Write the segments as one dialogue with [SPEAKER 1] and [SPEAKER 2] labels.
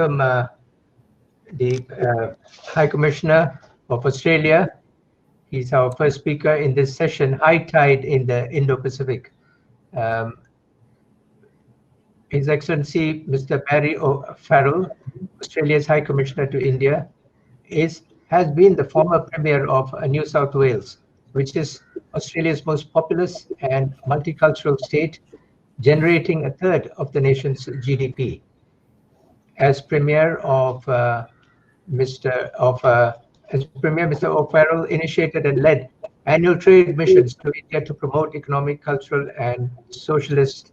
[SPEAKER 1] welcome the High Commissioner of Australia. He's our first speaker in this session, High Tide in the Indo-Pacific. His Excellency, Mr. Barry O'Farrell, Australia's High Commissioner to India, has been the former Premier of New South Wales, which is Australia's most populous and multicultural state, generating a third of the nation's GDP. As Premier, Mr. O'Farrell initiated and led annual trade missions to India to promote economic, cultural, and socialist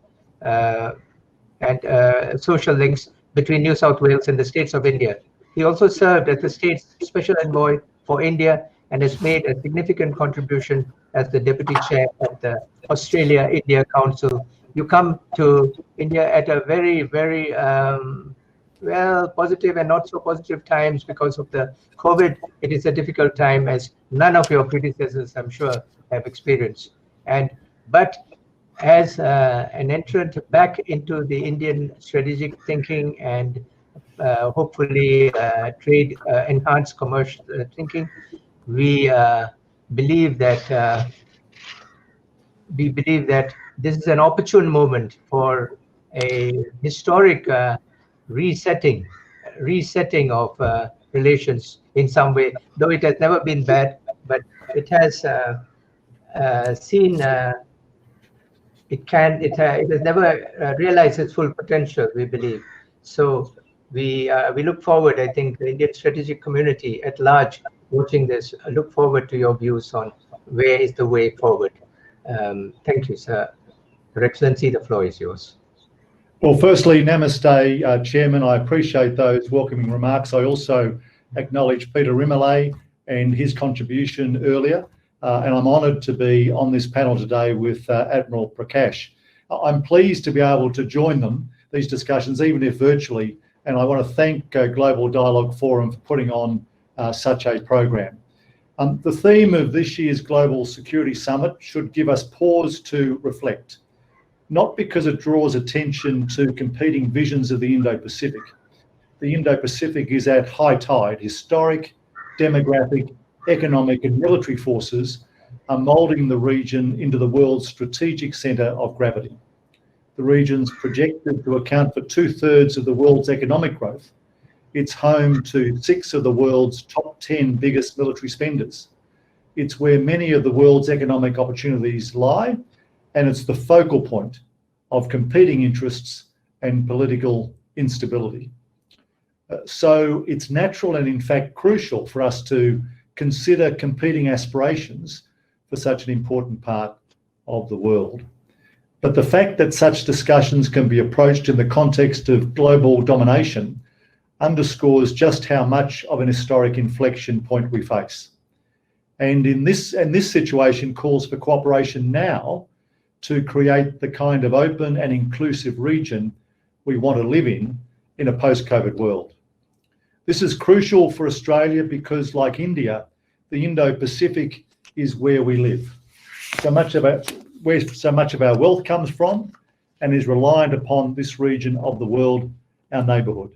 [SPEAKER 1] social links between New South Wales and the states of India. He also served as the state's special envoy for India and has made a significant contribution as the deputy chair of the Australia-India Council. You come to India at a very, very well, positive and not so positive times because of the COVID. It is a difficult time, as none of your predecessors, I'm sure, have experienced. But as an entrant back into the Indian strategic thinking and hopefully trade enhanced commercial thinking, we believe that this is an opportune moment for a historic resetting of relations in some way. Though it has never been bad, but it has seen it has never realized its full potential, we believe. So we look forward. I think the Indian strategic community at large watching this look forward to your views on where is the way forward. Thank you, sir. Your Excellency, the floor is yours.
[SPEAKER 2] Well, firstly, namaste, Chairman. I appreciate those welcoming remarks. I also acknowledge Peter Rimale and his contribution earlier, and I'm honoured to be on this panel today with Admiral Prakash. I'm pleased to be able to join these discussions, even if virtually, and I want to thank Global Dialogue Forum for putting on such a program. The theme of this year's Global Security Summit should give us pause to reflect, not because it draws attention to competing visions of the Indo-Pacific. The Indo-Pacific is at high tide. Historic, demographic, economic and military forces are moulding the region into the world's strategic centre of gravity. The region's projected to account for 2/3 of the world's economic growth. It's home to 6 of the world's top 10 biggest military spenders. It's where many of the world's economic opportunities lie, and it's the focal point of competing interests and political instability. So it's natural and in fact crucial for us to consider competing aspirations for such an important part of the world. But the fact that such discussions can be approached in the context of global domination underscores just how much of an historic inflection point we face. And this situation calls for cooperation now to create the kind of open and inclusive region we want to live in a post-COVID world. This is crucial for Australia because, like India, the Indo-Pacific is where we live. Where so much of our wealth comes from and is reliant upon this region of the world, our neighbourhood.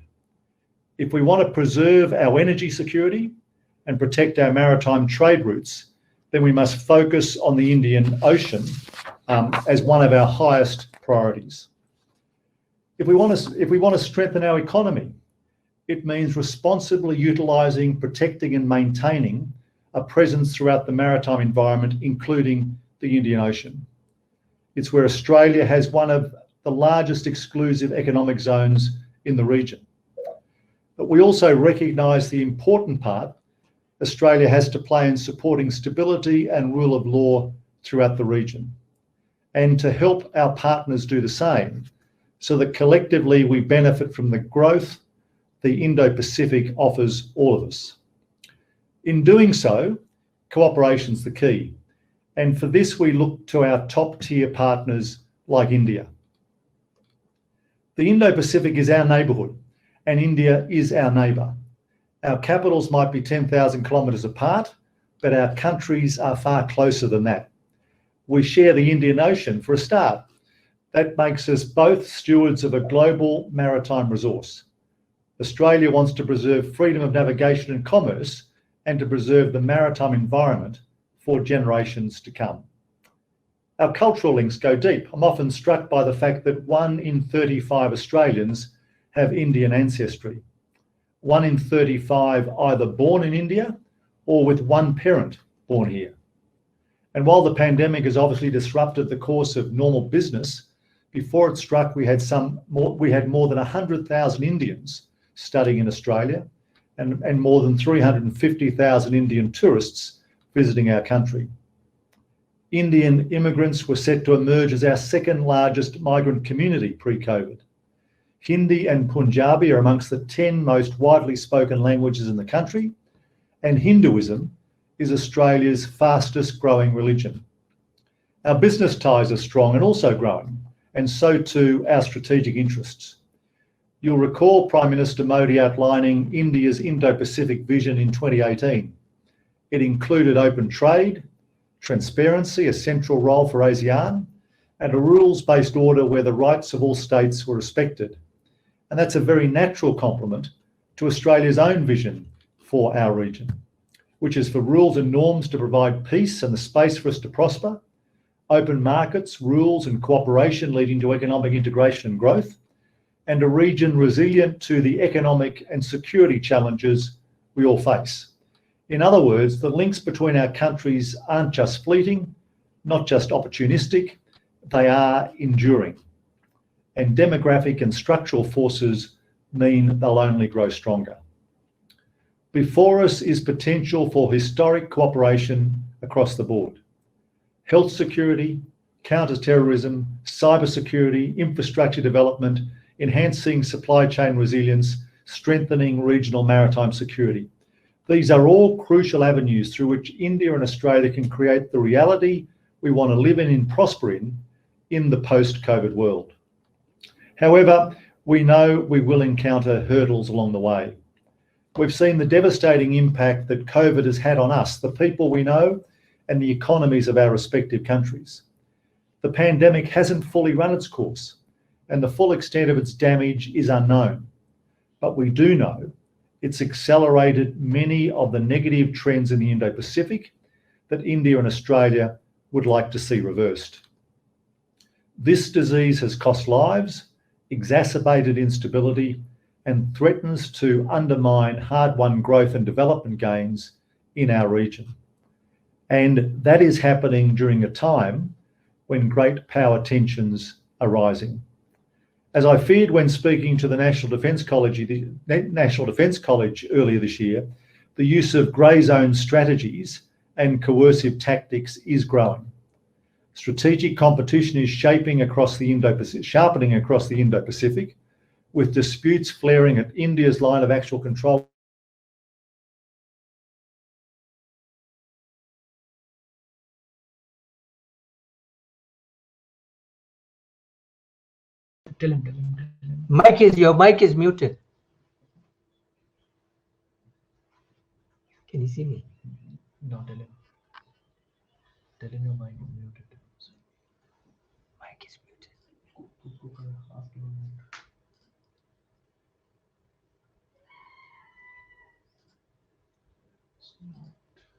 [SPEAKER 2] If we want to preserve our energy security and protect our maritime trade routes, then we must focus on the Indian Ocean as one of our highest priorities. If we want to strengthen our economy, it means responsibly utilising, protecting and maintaining a presence throughout the maritime environment, including the Indian Ocean. It's where Australia has one of the largest exclusive economic zones in the region. But we also recognise the important part Australia has to play in supporting stability and rule of law throughout the region, and to help our partners do the same, so that collectively we benefit from the growth the Indo-Pacific offers all of us. In doing so, cooperation's the key, and for this we look to our top-tier partners like India. The Indo-Pacific is our neighbourhood, and India is our neighbour. Our capitals might be 10,000 kilometres apart, but our countries are far closer than that. We share the Indian Ocean for a start. That makes us both stewards of a global maritime resource. Australia wants to preserve freedom of navigation and commerce and to preserve the maritime environment for generations to come. Our cultural links go deep. I'm often struck by the fact that 1 in 35 Australians have Indian ancestry. 1 in 35 either born in India or with one parent born here. And while the pandemic has obviously disrupted the course of normal business, before it struck, we had more than 100,000 Indians studying in Australia and more than 350,000 Indian tourists visiting our country. Indian immigrants were set to emerge as our second largest migrant community pre-COVID. Hindi and Punjabi are amongst the 10 most widely spoken languages in the country, and Hinduism is Australia's fastest growing religion. Our business ties are strong and also growing, and so too our strategic interests. You'll recall Prime Minister Modi outlining India's Indo-Pacific vision in 2018. It included open trade, transparency, a central role for ASEAN, and a rules-based order where the rights of all states were respected. And that's a very natural complement to Australia's own vision for our region, which is for rules and norms to provide peace and the space for us to prosper, open markets, rules and cooperation leading to economic integration and growth, and a region resilient to the economic and security challenges we all face. In other words, the links between our countries aren't just fleeting, not just opportunistic, they are enduring. And demographic and structural forces mean they'll only grow stronger. Before us is potential for historic cooperation across the board. Health security, counter-terrorism, cybersecurity, infrastructure development, enhancing supply chain resilience, strengthening regional maritime security. These are all crucial avenues through which India and Australia can create the reality we want to live in and prosper in the post-COVID world. However, we know we will encounter hurdles along the way. We've seen the devastating impact that COVID has had on us, the people we know, and the economies of our respective countries. The pandemic hasn't fully run its course, and the full extent of its damage is unknown. But we do know it's accelerated many of the negative trends in the Indo-Pacific that India and Australia would like to see reversed. This disease has cost lives, exacerbated instability, and threatens to undermine hard-won growth and development gains in our region. And that is happening during a time when great power tensions are rising. As I feared when speaking to the National Defence College earlier this year, the use of grey zone strategies and coercive tactics is growing. Strategic competition is sharpening across the Indo-Pacific, with disputes flaring at India's line of actual control.
[SPEAKER 1] Tell him. Your mic is muted. Can you see me?
[SPEAKER 3] No, tell him. Tell him your mic is muted.
[SPEAKER 1] Mic is muted.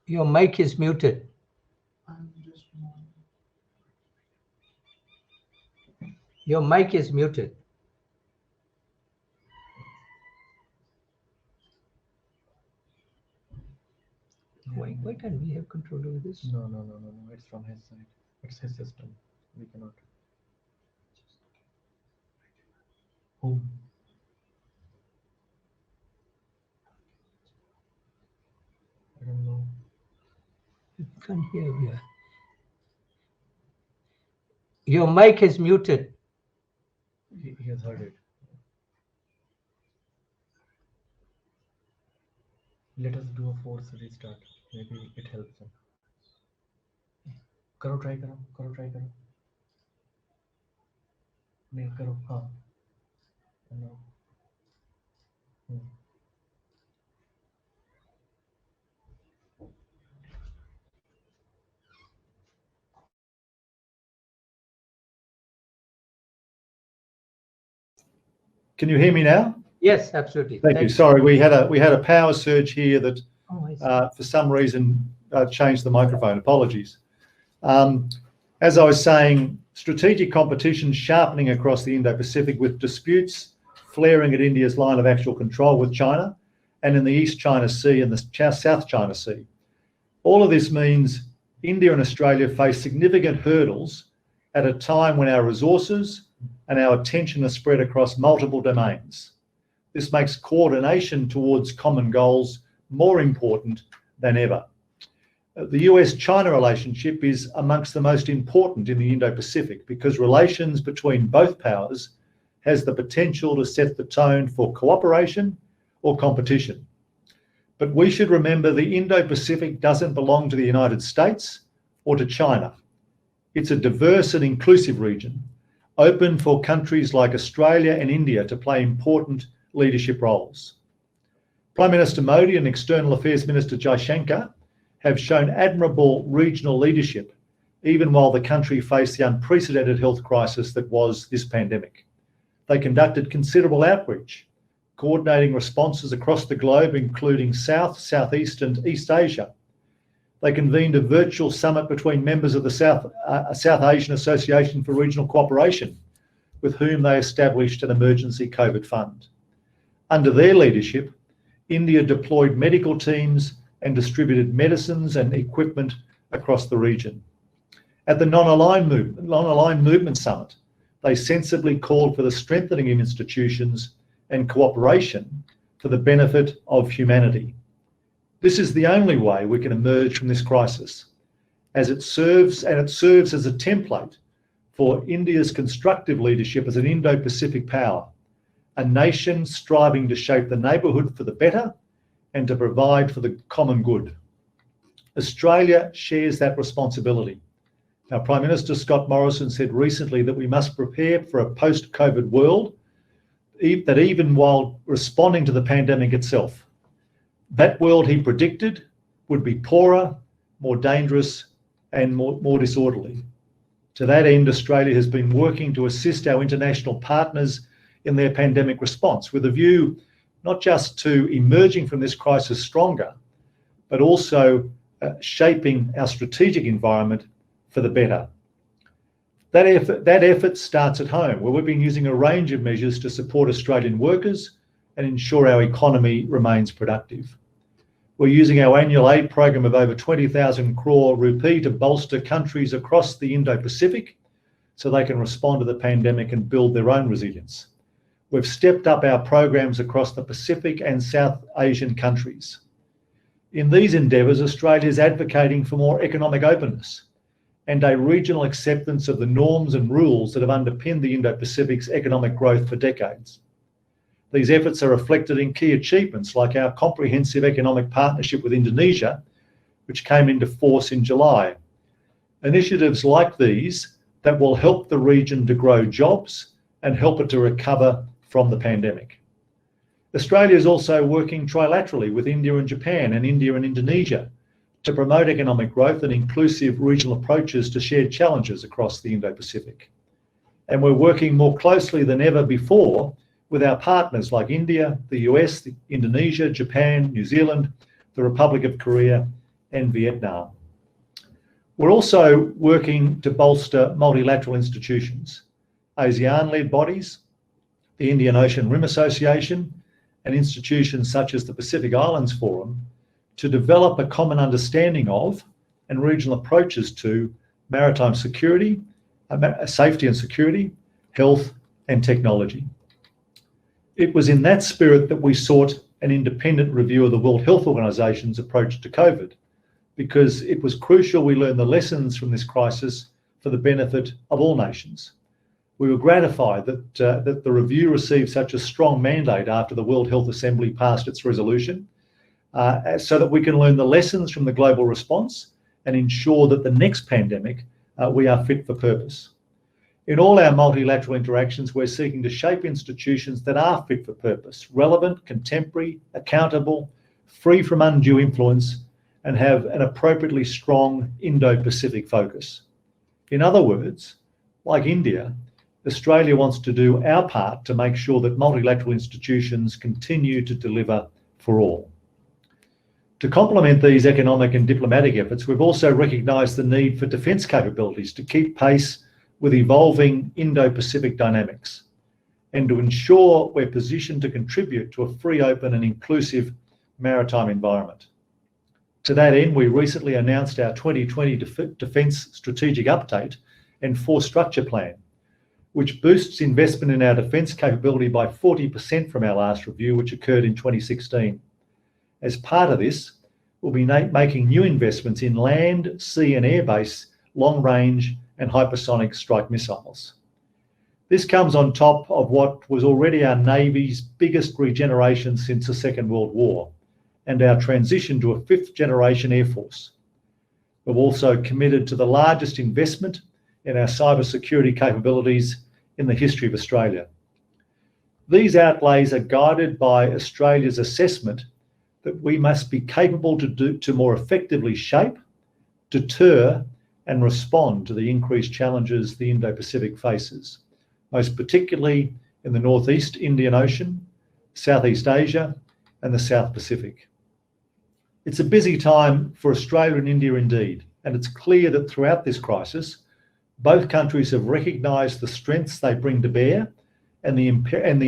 [SPEAKER 1] Your mic is muted. Your mic is muted. Why can't we have control over this?
[SPEAKER 3] No. It's from his side. It's his system. We cannot. Whom? I don't know.
[SPEAKER 1] You can't hear me. Your mic is muted.
[SPEAKER 3] He has heard it. Let us do a force restart. Maybe it helps him. Try करो. नहीं करो. हाँ. No.
[SPEAKER 2] Can you hear me now?
[SPEAKER 1] Yes, absolutely.
[SPEAKER 2] Thank you. Sorry, we had a power surge here that
[SPEAKER 1] Oh, I see.
[SPEAKER 2] for some reason changed the microphone. Apologies. As I was saying, strategic competition sharpening across the Indo-Pacific with disputes flaring at India's line of actual control with China and in the East China Sea and the South China Sea. All of this means India and Australia face significant hurdles at a time when our resources and our attention are spread across multiple domains. This makes coordination towards common goals more important than ever. The US-China relationship is amongst the most important in the Indo-Pacific because relations between both powers has the potential to set the tone for cooperation or competition. But we should remember the Indo-Pacific doesn't belong to the United States or to China. It's a diverse and inclusive region, open for countries like Australia and India to play important leadership roles. Prime Minister Modi and External Affairs Minister Jaishankar have shown admirable regional leadership, even while the country faced the unprecedented health crisis that was this pandemic. They conducted considerable outreach, coordinating responses across the globe, including South, Southeast and East Asia. They convened a virtual summit between members of the South Asian Association for Regional Cooperation, with whom they established an emergency COVID fund. Under their leadership, India deployed medical teams and distributed medicines and equipment across the region. At the Non-Aligned Movement Summit, they sensibly called for the strengthening of institutions and cooperation for the benefit of humanity. This is the only way we can emerge from this crisis, as it serves as a template for India's constructive leadership as an Indo-Pacific power, a nation striving to shape the neighbourhood for the better and to provide for the common good. Australia shares that responsibility. Now, Prime Minister Scott Morrison said recently that we must prepare for a post-COVID world that even while responding to the pandemic itself, that world he predicted would be poorer, more dangerous and more disorderly. To that end, Australia has been working to assist our international partners in their pandemic response with a view not just to emerging from this crisis stronger, but also shaping our strategic environment for the better. That effort starts at home, where we've been using a range of measures to support Australian workers and ensure our economy remains productive. We're using our annual aid program of over 20,000 crore rupee to bolster countries across the Indo-Pacific so they can respond to the pandemic and build their own resilience. We've stepped up our programs across the Pacific and South Asian countries. In these endeavours, Australia is advocating for more economic openness and a regional acceptance of the norms and rules that have underpinned the Indo-Pacific's economic growth for decades. These efforts are reflected in key achievements like our comprehensive economic partnership with Indonesia, which came into force in July. Initiatives like these that will help the region to grow jobs and help it to recover from the pandemic. Australia is also working trilaterally with India and Japan and India and Indonesia to promote economic growth and inclusive regional approaches to shared challenges across the Indo-Pacific. And we're working more closely than ever before with our partners like India, the US, Indonesia, Japan, New Zealand, the Republic of Korea, and Vietnam. We're also working to bolster multilateral institutions, ASEAN-led bodies, the Indian Ocean Rim Association, and institutions such as the Pacific Islands Forum to develop a common understanding of and regional approaches to maritime security, safety and security, health and technology. It was in that spirit that we sought an independent review of the World Health Organization's approach to COVID, because it was crucial we learn the lessons from this crisis for the benefit of all nations. We were gratified that the review received such a strong mandate after the World Health Assembly passed its resolution, so that we can learn the lessons from the global response and ensure that the next pandemic we are fit for purpose. In all our multilateral interactions, we're seeking to shape institutions that are fit for purpose, relevant, contemporary, accountable, free from undue influence, and have an appropriately strong Indo-Pacific focus. In other words, like India, Australia wants to do our part to make sure that multilateral institutions continue to deliver for all. To complement these economic and diplomatic efforts, we've also recognised the need for defence capabilities to keep pace with evolving Indo-Pacific dynamics and to ensure we're positioned to contribute to a free, open and inclusive maritime environment. To that end, we recently announced our 2020 Defence Strategic Update and Force Structure Plan, which boosts investment in our defence capability by 40% from our last review, which occurred in 2016. As part of this, we'll be making new investments in land, sea and air base, long-range and hypersonic strike missiles. This comes on top of what was already our Navy's biggest regeneration since the Second World War and our transition to a fifth-generation Air Force. We've also committed to the largest investment in our cybersecurity capabilities in the history of Australia. These outlays are guided by Australia's assessment that we must be capable to more effectively shape, deter and respond to the increased challenges the Indo-Pacific faces, most particularly in the Northeast Indian Ocean, Southeast Asia and the South Pacific. It's a busy time for Australia and India indeed, and it's clear that throughout this crisis, both countries have recognised the strengths they bring to bear and the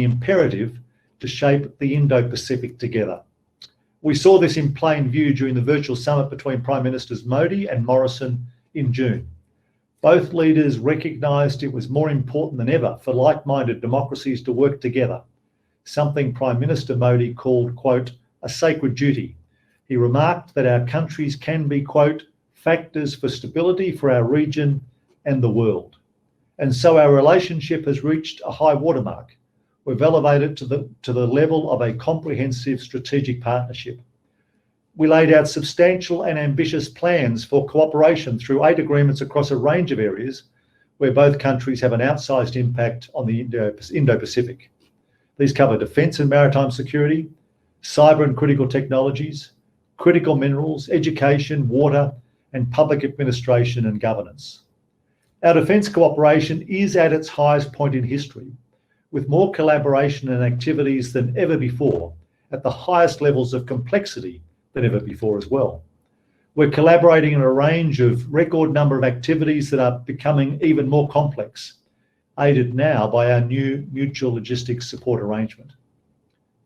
[SPEAKER 2] imperative to shape the Indo-Pacific together. We saw this in plain view during the virtual summit between Prime Ministers Modi and Morrison in June. Both leaders recognised it was more important than ever for like-minded democracies to work together, something Prime Minister Modi called, quote, a sacred duty. He remarked that our countries can be, quote, factors for stability for our region and the world. And so our relationship has reached a high watermark. We've elevated to the level of a comprehensive strategic partnership. We laid out substantial and ambitious plans for cooperation through 8 agreements across a range of areas where both countries have an outsized impact on the Indo-Pacific. These cover defence and maritime security, cyber and critical technologies, critical minerals, education, water, and public administration and governance. Our defence cooperation is at its highest point in history, with more collaboration and activities than ever before, at the highest levels of complexity than ever before as well. We're collaborating in a range of record number of activities that are becoming even more complex, aided now by our new mutual logistics support arrangement.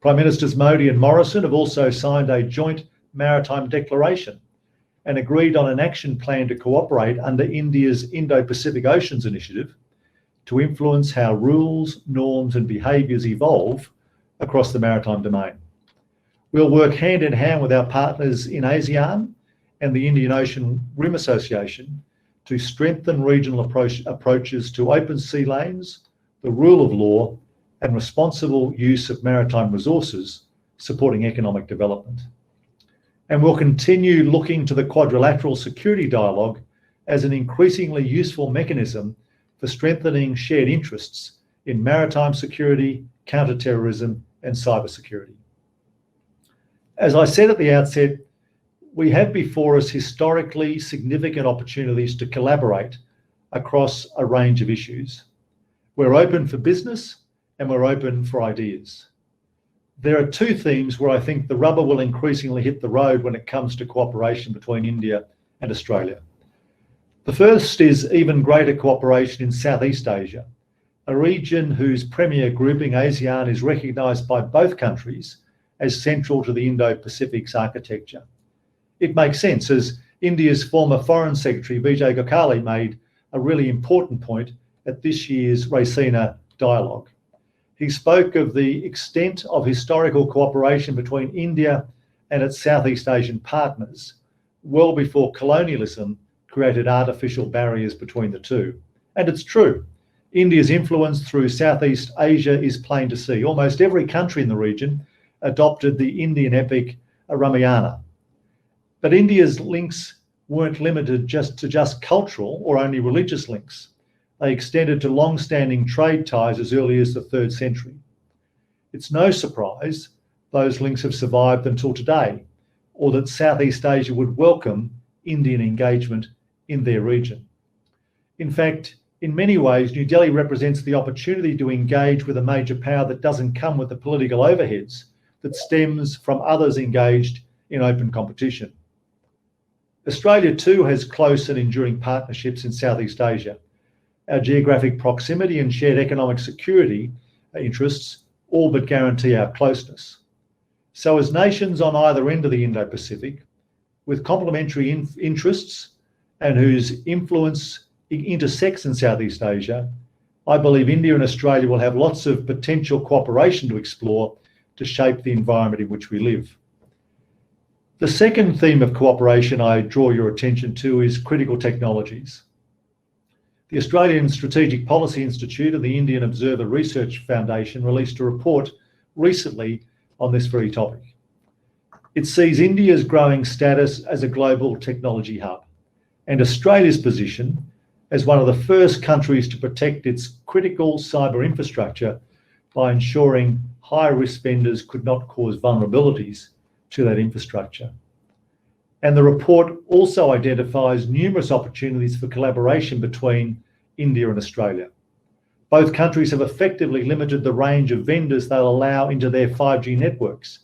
[SPEAKER 2] Prime Ministers Modi and Morrison have also signed a joint maritime declaration and agreed on an action plan to cooperate under India's Indo-Pacific Oceans Initiative to influence how rules, norms and behaviours evolve across the maritime domain. We'll work hand in hand with our partners in ASEAN and the Indian Ocean Rim Association to strengthen regional approaches to open sea lanes, the rule of law and responsible use of maritime resources, supporting economic development. And we'll continue looking to the quadrilateral security dialogue as an increasingly useful mechanism for strengthening shared interests in maritime security, counter-terrorism and cybersecurity. As I said at the outset, we have before us historically significant opportunities to collaborate across a range of issues. We're open for business and we're open for ideas. There are 2 themes where I think the rubber will increasingly hit the road when it comes to cooperation between India and Australia. The first is even greater cooperation in Southeast Asia, a region whose premier grouping, ASEAN, is recognised by both countries as central to the Indo-Pacific's architecture. It makes sense, as India's former Foreign Secretary Vijay Gokhale made a really important point at this year's Raisina dialogue. He spoke of the extent of historical cooperation between India and its Southeast Asian partners well before colonialism created artificial barriers between the two. And it's true. India's influence through Southeast Asia is plain to see. Almost every country in the region adopted the Indian epic Ramayana. But India's links weren't limited to just cultural or only religious links. They extended to long-standing trade ties as early as the 3rd century. It's no surprise those links have survived until today, or that Southeast Asia would welcome Indian engagement in their region. In fact, In many ways, New Delhi represents the opportunity to engage with a major power that doesn't come with the political overheads that stems from others engaged in open competition. Australia too has close and enduring partnerships in Southeast Asia. Our geographic proximity and shared economic security interests all but guarantee our closeness. So as nations on either end of the Indo-Pacific, with complementary interests and whose influence intersects in Southeast Asia, I believe India and Australia will have lots of potential cooperation to explore to shape the environment in which we live. The second theme of cooperation I draw your attention to is critical technologies. The Australian Strategic Policy Institute and the Indian Observer Research Foundation released a report recently on this very topic. It sees India's growing status as a global technology hub and Australia's position as one of the first countries to protect its critical cyber infrastructure by ensuring high-risk vendors could not cause vulnerabilities to that infrastructure. And the report also identifies numerous opportunities for collaboration between India and Australia. Both countries have effectively limited the range of vendors they'll allow into their 5G networks,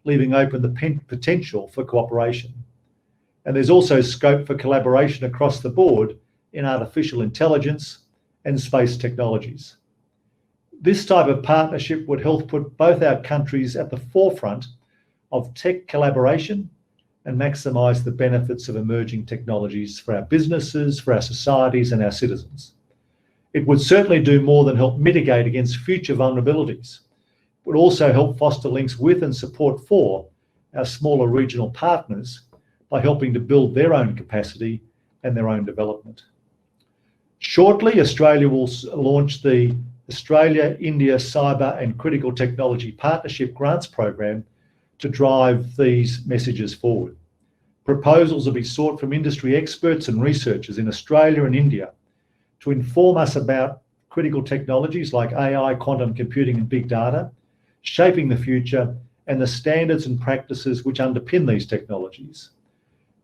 [SPEAKER 2] leaving open the potential for cooperation. And there's also scope for collaboration across the board in artificial intelligence and space technologies. This type of partnership would help put both our countries at the forefront of tech collaboration and maximise the benefits of emerging technologies for our businesses, for our societies and our citizens. It would certainly do more than help mitigate against future vulnerabilities. It would also help foster links with and support for our smaller regional partners by helping to build their own capacity and their own development. Shortly, Australia will launch the Australia-India Cyber and Critical Technology Partnership Grants Program to drive these messages forward. Proposals will be sought from industry experts and researchers in Australia and India to inform us about critical technologies like AI, quantum computing and big data, shaping the future and the standards and practices which underpin these technologies.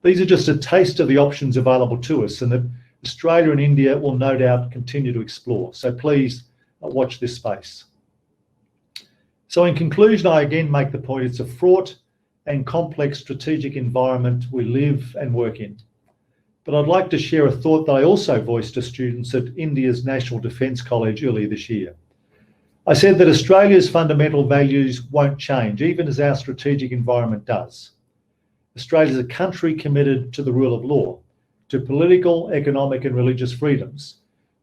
[SPEAKER 2] These are just a taste of the options available to us and that Australia and India will no doubt continue to explore. So please watch this space. So in conclusion, I again make the point it's a fraught and complex strategic environment we live and work in. But I'd like to share a thought that I also voiced to students at India's National Defence College earlier this year. I said that Australia's fundamental values won't change, even as our strategic environment does. Australia is a country committed to the rule of law, to political, economic and religious freedoms,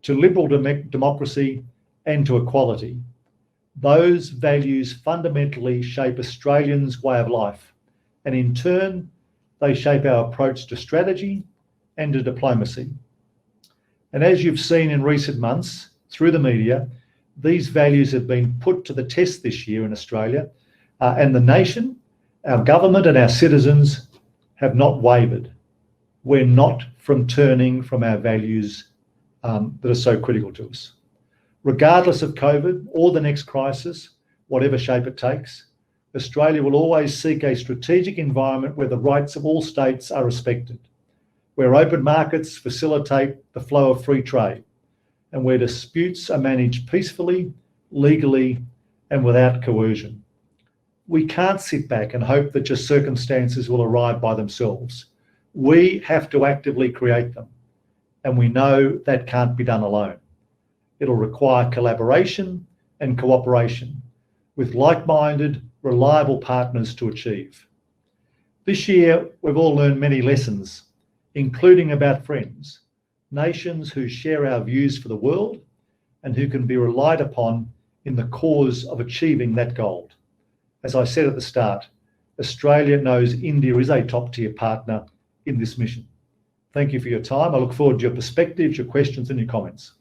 [SPEAKER 2] to liberal democracy and to equality. Those values fundamentally shape Australians' way of life, and in turn, they shape our approach to strategy and to diplomacy. And as you've seen in recent months through the media, these values have been put to the test this year in Australia, and the nation, our government and our citizens have not wavered. We're not turning from our values that are so critical to us. Regardless of COVID or the next crisis, whatever shape it takes, Australia will always seek a strategic environment where the rights of all states are respected, where open markets facilitate the flow of free trade, and where disputes are managed peacefully, legally, and without coercion. We can't sit back and hope that just circumstances will arrive by themselves. We have to actively create them, and we know that can't be done alone. It'll require collaboration and cooperation with like-minded, reliable partners to achieve. This year, we've all learned many lessons, including about friends, nations who share our views for the world and who can be relied upon in the cause of achieving that goal. As I said at the start, Australia knows India is a top-tier partner in this mission. Thank you for your time. I look forward to your perspectives, your questions and your comments.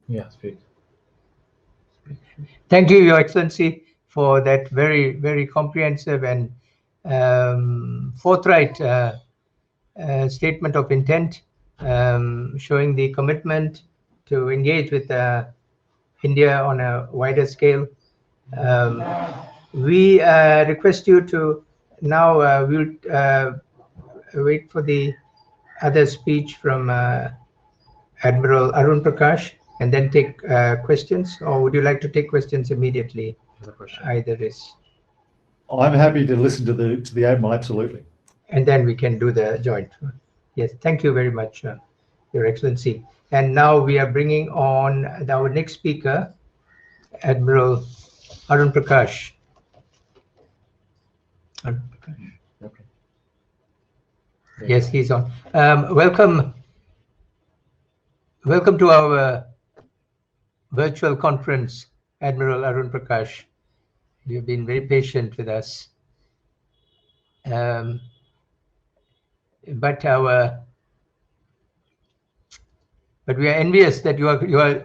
[SPEAKER 3] Yeah, speak.
[SPEAKER 1] Thank you, Your Excellency, for that very, very comprehensive and forthright statement of intent, showing the commitment to engage with India on a wider scale. We request you to now, we'll wait for the other speech from Admiral Arun Prakash and then take questions, or would you like to take questions immediately? Either is.
[SPEAKER 2] I'm happy to listen to the Admiral, absolutely.
[SPEAKER 1] And then we can do the joint. Yes, thank you very much, Your Excellency. And now we are bringing on our next speaker, Admiral Arun Prakash.
[SPEAKER 3] Okay.
[SPEAKER 1] Yes, he's on. Welcome to our virtual conference, Admiral Arun Prakash. You've been very patient with us. But we are envious that you are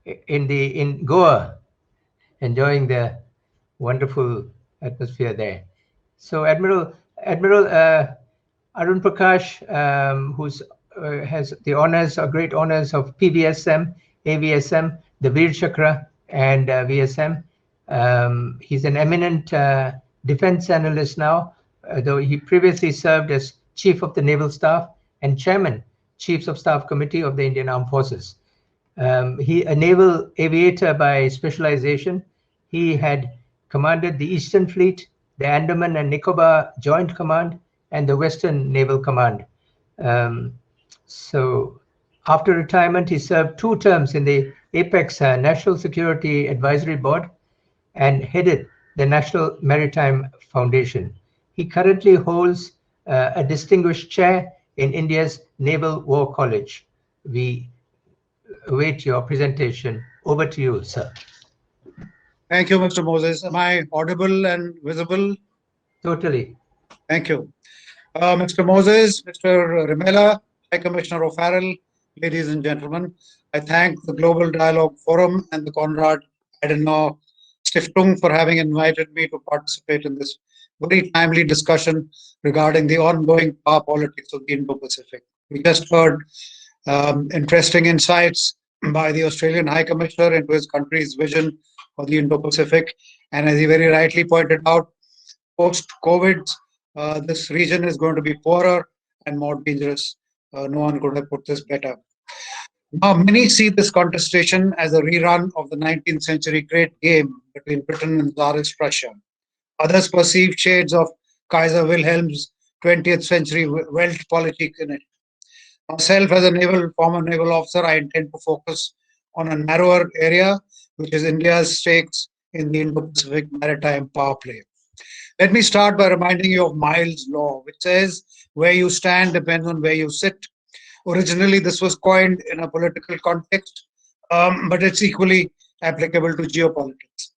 [SPEAKER 1] in Goa, enjoying the wonderful atmosphere there. So Admiral Arun Prakash, who's has the honors, or great honors of PVSM, AVSM, the Veer Chakra, and VSM. He's an eminent defense analyst now, though he previously served as Chief of the Naval Staff and Chairman, Chiefs of Staff Committee of the Indian Armed Forces. He a naval aviator by specialization. He had commanded the Eastern Fleet, the Andaman and Nicobar Joint Command, and the Western Naval Command. So after retirement, he served 2 terms in the APEX National Security Advisory Board and headed the National Maritime Foundation. He currently holds a distinguished chair in India's Naval War College. We await your presentation. Over to you, sir.
[SPEAKER 4] Thank you, Mr. Moses. Am I audible and visible?
[SPEAKER 1] Totally.
[SPEAKER 4] Thank you. Mr. Moses, Mr. Rimela, High Commissioner O'Farrell, ladies and gentlemen, I thank the Global Dialogue Forum and the Konrad Adenauer Stiftung for having invited me to participate in this very timely discussion regarding the ongoing power politics of the Indo-Pacific. We just heard interesting insights by the Australian High Commissioner into his country's vision for the Indo-Pacific. And as he very rightly pointed out, post-COVID, this region is going to be poorer and more dangerous. No one could have put this better. Now, many see this contestation as a rerun of the 19th century great game between Britain and Tsarist Russia. Others perceive shades of Kaiser Wilhelm's 20th century Weltpolitik in it. Myself, as a former naval officer, I intend to focus on a narrower area, which is India's stakes in the Indo-Pacific maritime power play. Let me start by reminding you of Miles' law, which says where you stand depends on where you sit. Originally, this was coined in a political context, but it's equally applicable to geopolitics.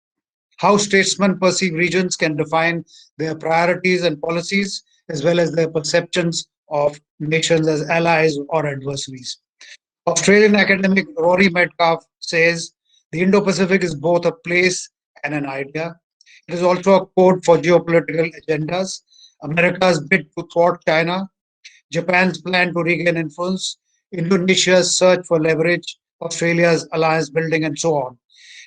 [SPEAKER 4] How statesmen perceive regions can define their priorities and policies, as well as their perceptions of nations as allies or adversaries. Australian academic Rory Metcalf says the Indo-Pacific is both a place and an idea. It is also a code for geopolitical agendas. America's bid to thwart China, Japan's plan to regain influence, Indonesia's search for leverage, Australia's alliance building, and so on.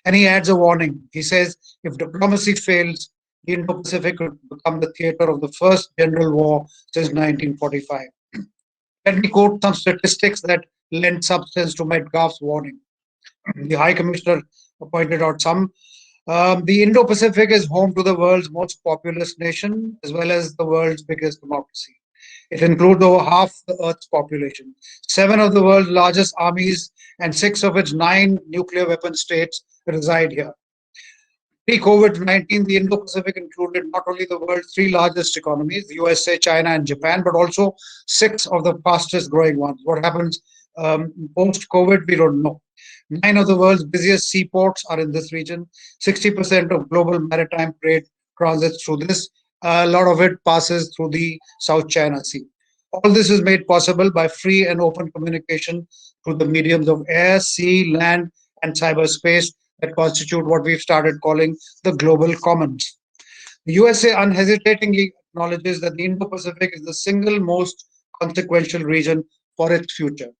[SPEAKER 4] And he adds a warning. He says, if diplomacy fails, the Indo-Pacific could become the theater of the first general war since 1945. Let me quote some statistics that lend substance to Metcalf's warning. The High Commissioner pointed out some. The Indo-Pacific is home to the world's most populous nation, as well as the world's biggest democracy. It includes over half the Earth's population, 7 of the world's largest armies, and 6 of its 9 nuclear weapon states reside here. Pre-COVID-19, the Indo-Pacific included not only the world's 3 largest economies, the USA, China, and Japan, but also 6 of the fastest growing ones. What happens post-COVID, we don't know. 9 of the world's busiest seaports are in this region. 60% of global maritime trade transits through this. A lot of it passes through the South China Sea. All this is made possible by free and open communication through the mediums of air, sea, land, and cyberspace that constitute what we've started calling the global commons. The USA unhesitatingly acknowledges that the Indo-Pacific is the single most consequential region for its future.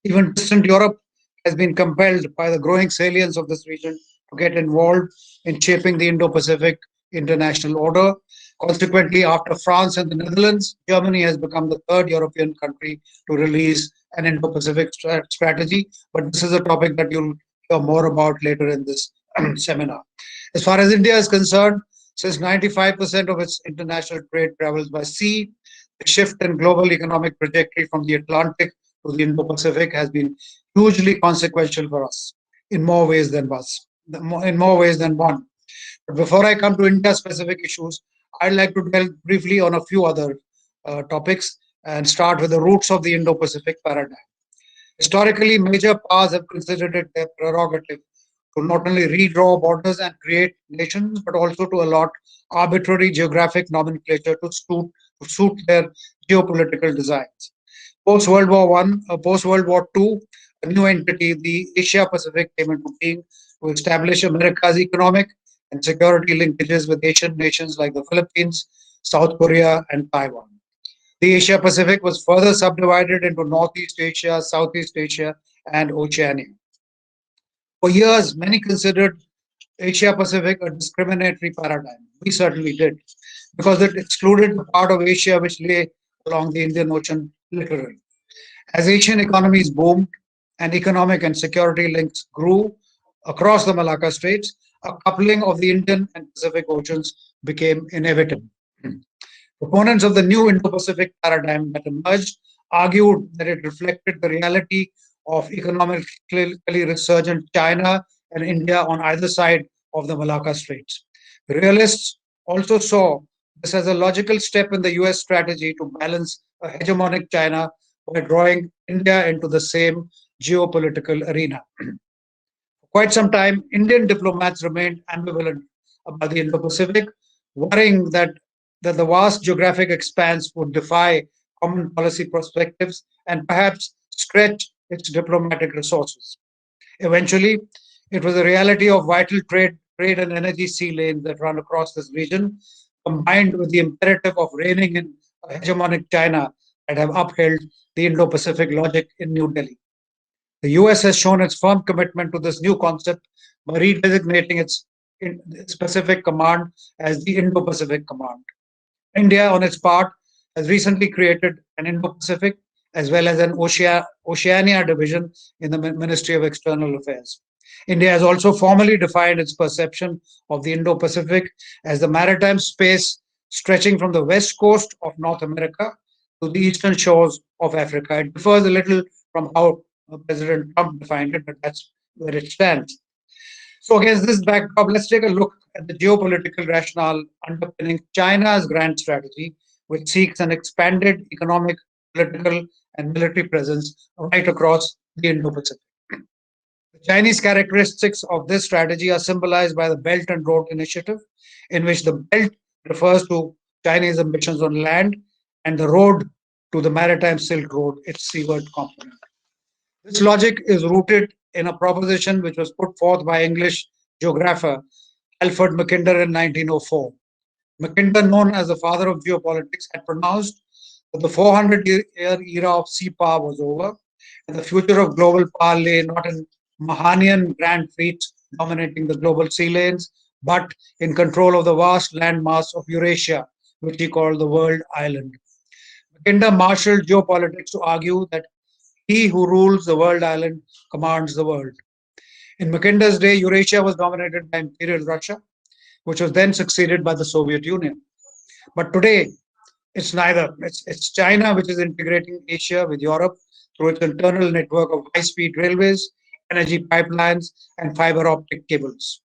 [SPEAKER 4] Even distant Europe has been compelled by the growing salience of this region to get involved in shaping the Indo-Pacific international order. Consequently, after France and the Netherlands, Germany has become the third European country to release an Indo-Pacific strategy. But this is a topic that you'll hear more about later in this seminar. As far as India is concerned, since 95% of its international trade travels by sea, the shift in global economic trajectory from the Atlantic to the Indo-Pacific has been hugely consequential for us in more ways than one. But before I come to India-specific issues, I'd like to delve briefly on a few other topics and start with the roots of the Indo-Pacific paradigm. Historically, major powers have considered it their prerogative to not only redraw borders and create nations, but also to allot arbitrary geographic nomenclature to suit their geopolitical designs. Post-World War I, post-World War II, a new entity, the Asia-Pacific, came into being to establish America's economic and security linkages with Asian nations like the Philippines, South Korea, and Taiwan. The Asia Pacific was further subdivided into Northeast Asia, Southeast Asia, and Oceania. For years, many considered Asia Pacific a discriminatory paradigm. We certainly did, because it excluded the part of Asia which lay along the Indian Ocean littorally. As Asian economies boomed and economic and security links grew across the Malacca Straits, a coupling of the Indian and Pacific Oceans became inevitable. Proponents of the new Indo-Pacific paradigm that emerged argued that it reflected the reality of economically resurgent China and India on either side of the Malacca Straits. Realists also saw this as a logical step in the US strategy to balance a hegemonic China by drawing India into the same geopolitical arena. For quite some time, Indian diplomats remained ambivalent about the Indo-Pacific, worrying that the vast geographic expanse would defy common policy perspectives and perhaps stretch its diplomatic resources. Eventually, it was the reality of vital trade and energy sea lanes that run across this region, combined with the imperative of reining in a hegemonic China that have upheld the Indo-Pacific logic in New Delhi. The US has shown its firm commitment to this new concept by redesignating its Pacific Command as the Indo-Pacific Command. India, on its part, has recently created an Indo-Pacific as well as an Oceania division in the Ministry of External Affairs. India has also formally defined its perception of the Indo-Pacific as the maritime space stretching from the west coast of North America to the eastern shores of Africa. It differs a little from how President Trump defined it, but that's where it stands. So against this backdrop, let's take a look at the geopolitical rationale underpinning China's grand strategy, which seeks an expanded economic, political, and military presence right across the Indo-Pacific. The Chinese characteristics of this strategy are symbolized by the Belt and Road Initiative, in which the belt refers to Chinese ambitions on land and the road to the Maritime Silk Road, its seaward component. This logic is rooted in a proposition which was put forth by English geographer Alfred Mackinder in 1904. Mackinder, known as the father of geopolitics, had pronounced that the 400-year era of sea power was over, and the future of global power lay not in Mahanian grand fleets dominating the global sea lanes, but in control of the vast landmass of Eurasia, which he called the world island. Mackinder marshaled geopolitics to argue that he who rules the world island commands the world. In Mackinder's day, Eurasia was dominated by Imperial Russia, which was then succeeded by the Soviet Union. But today, it's neither. It's China which is integrating Asia with Europe through its internal network of high-speed railways, energy pipelines, and fiber optic cables.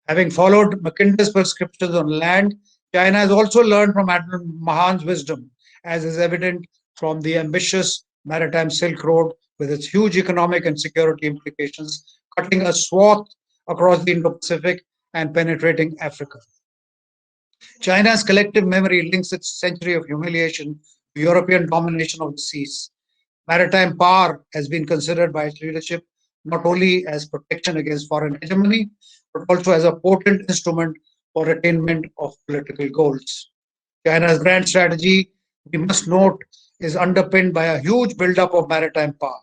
[SPEAKER 4] Having followed Mackinder's prescriptions on land, China has also learned from Admiral Mahan's wisdom, as is evident from the ambitious Maritime Silk Road with its huge economic and security implications, cutting a swath across the Indo-Pacific and penetrating Africa. China's collective memory links its century of humiliation to European domination of the seas. Maritime power has been considered by its leadership not only as protection against foreign hegemony, but also as a potent instrument for attainment of political goals. China's grand strategy, we must note, is underpinned by a huge buildup of maritime power,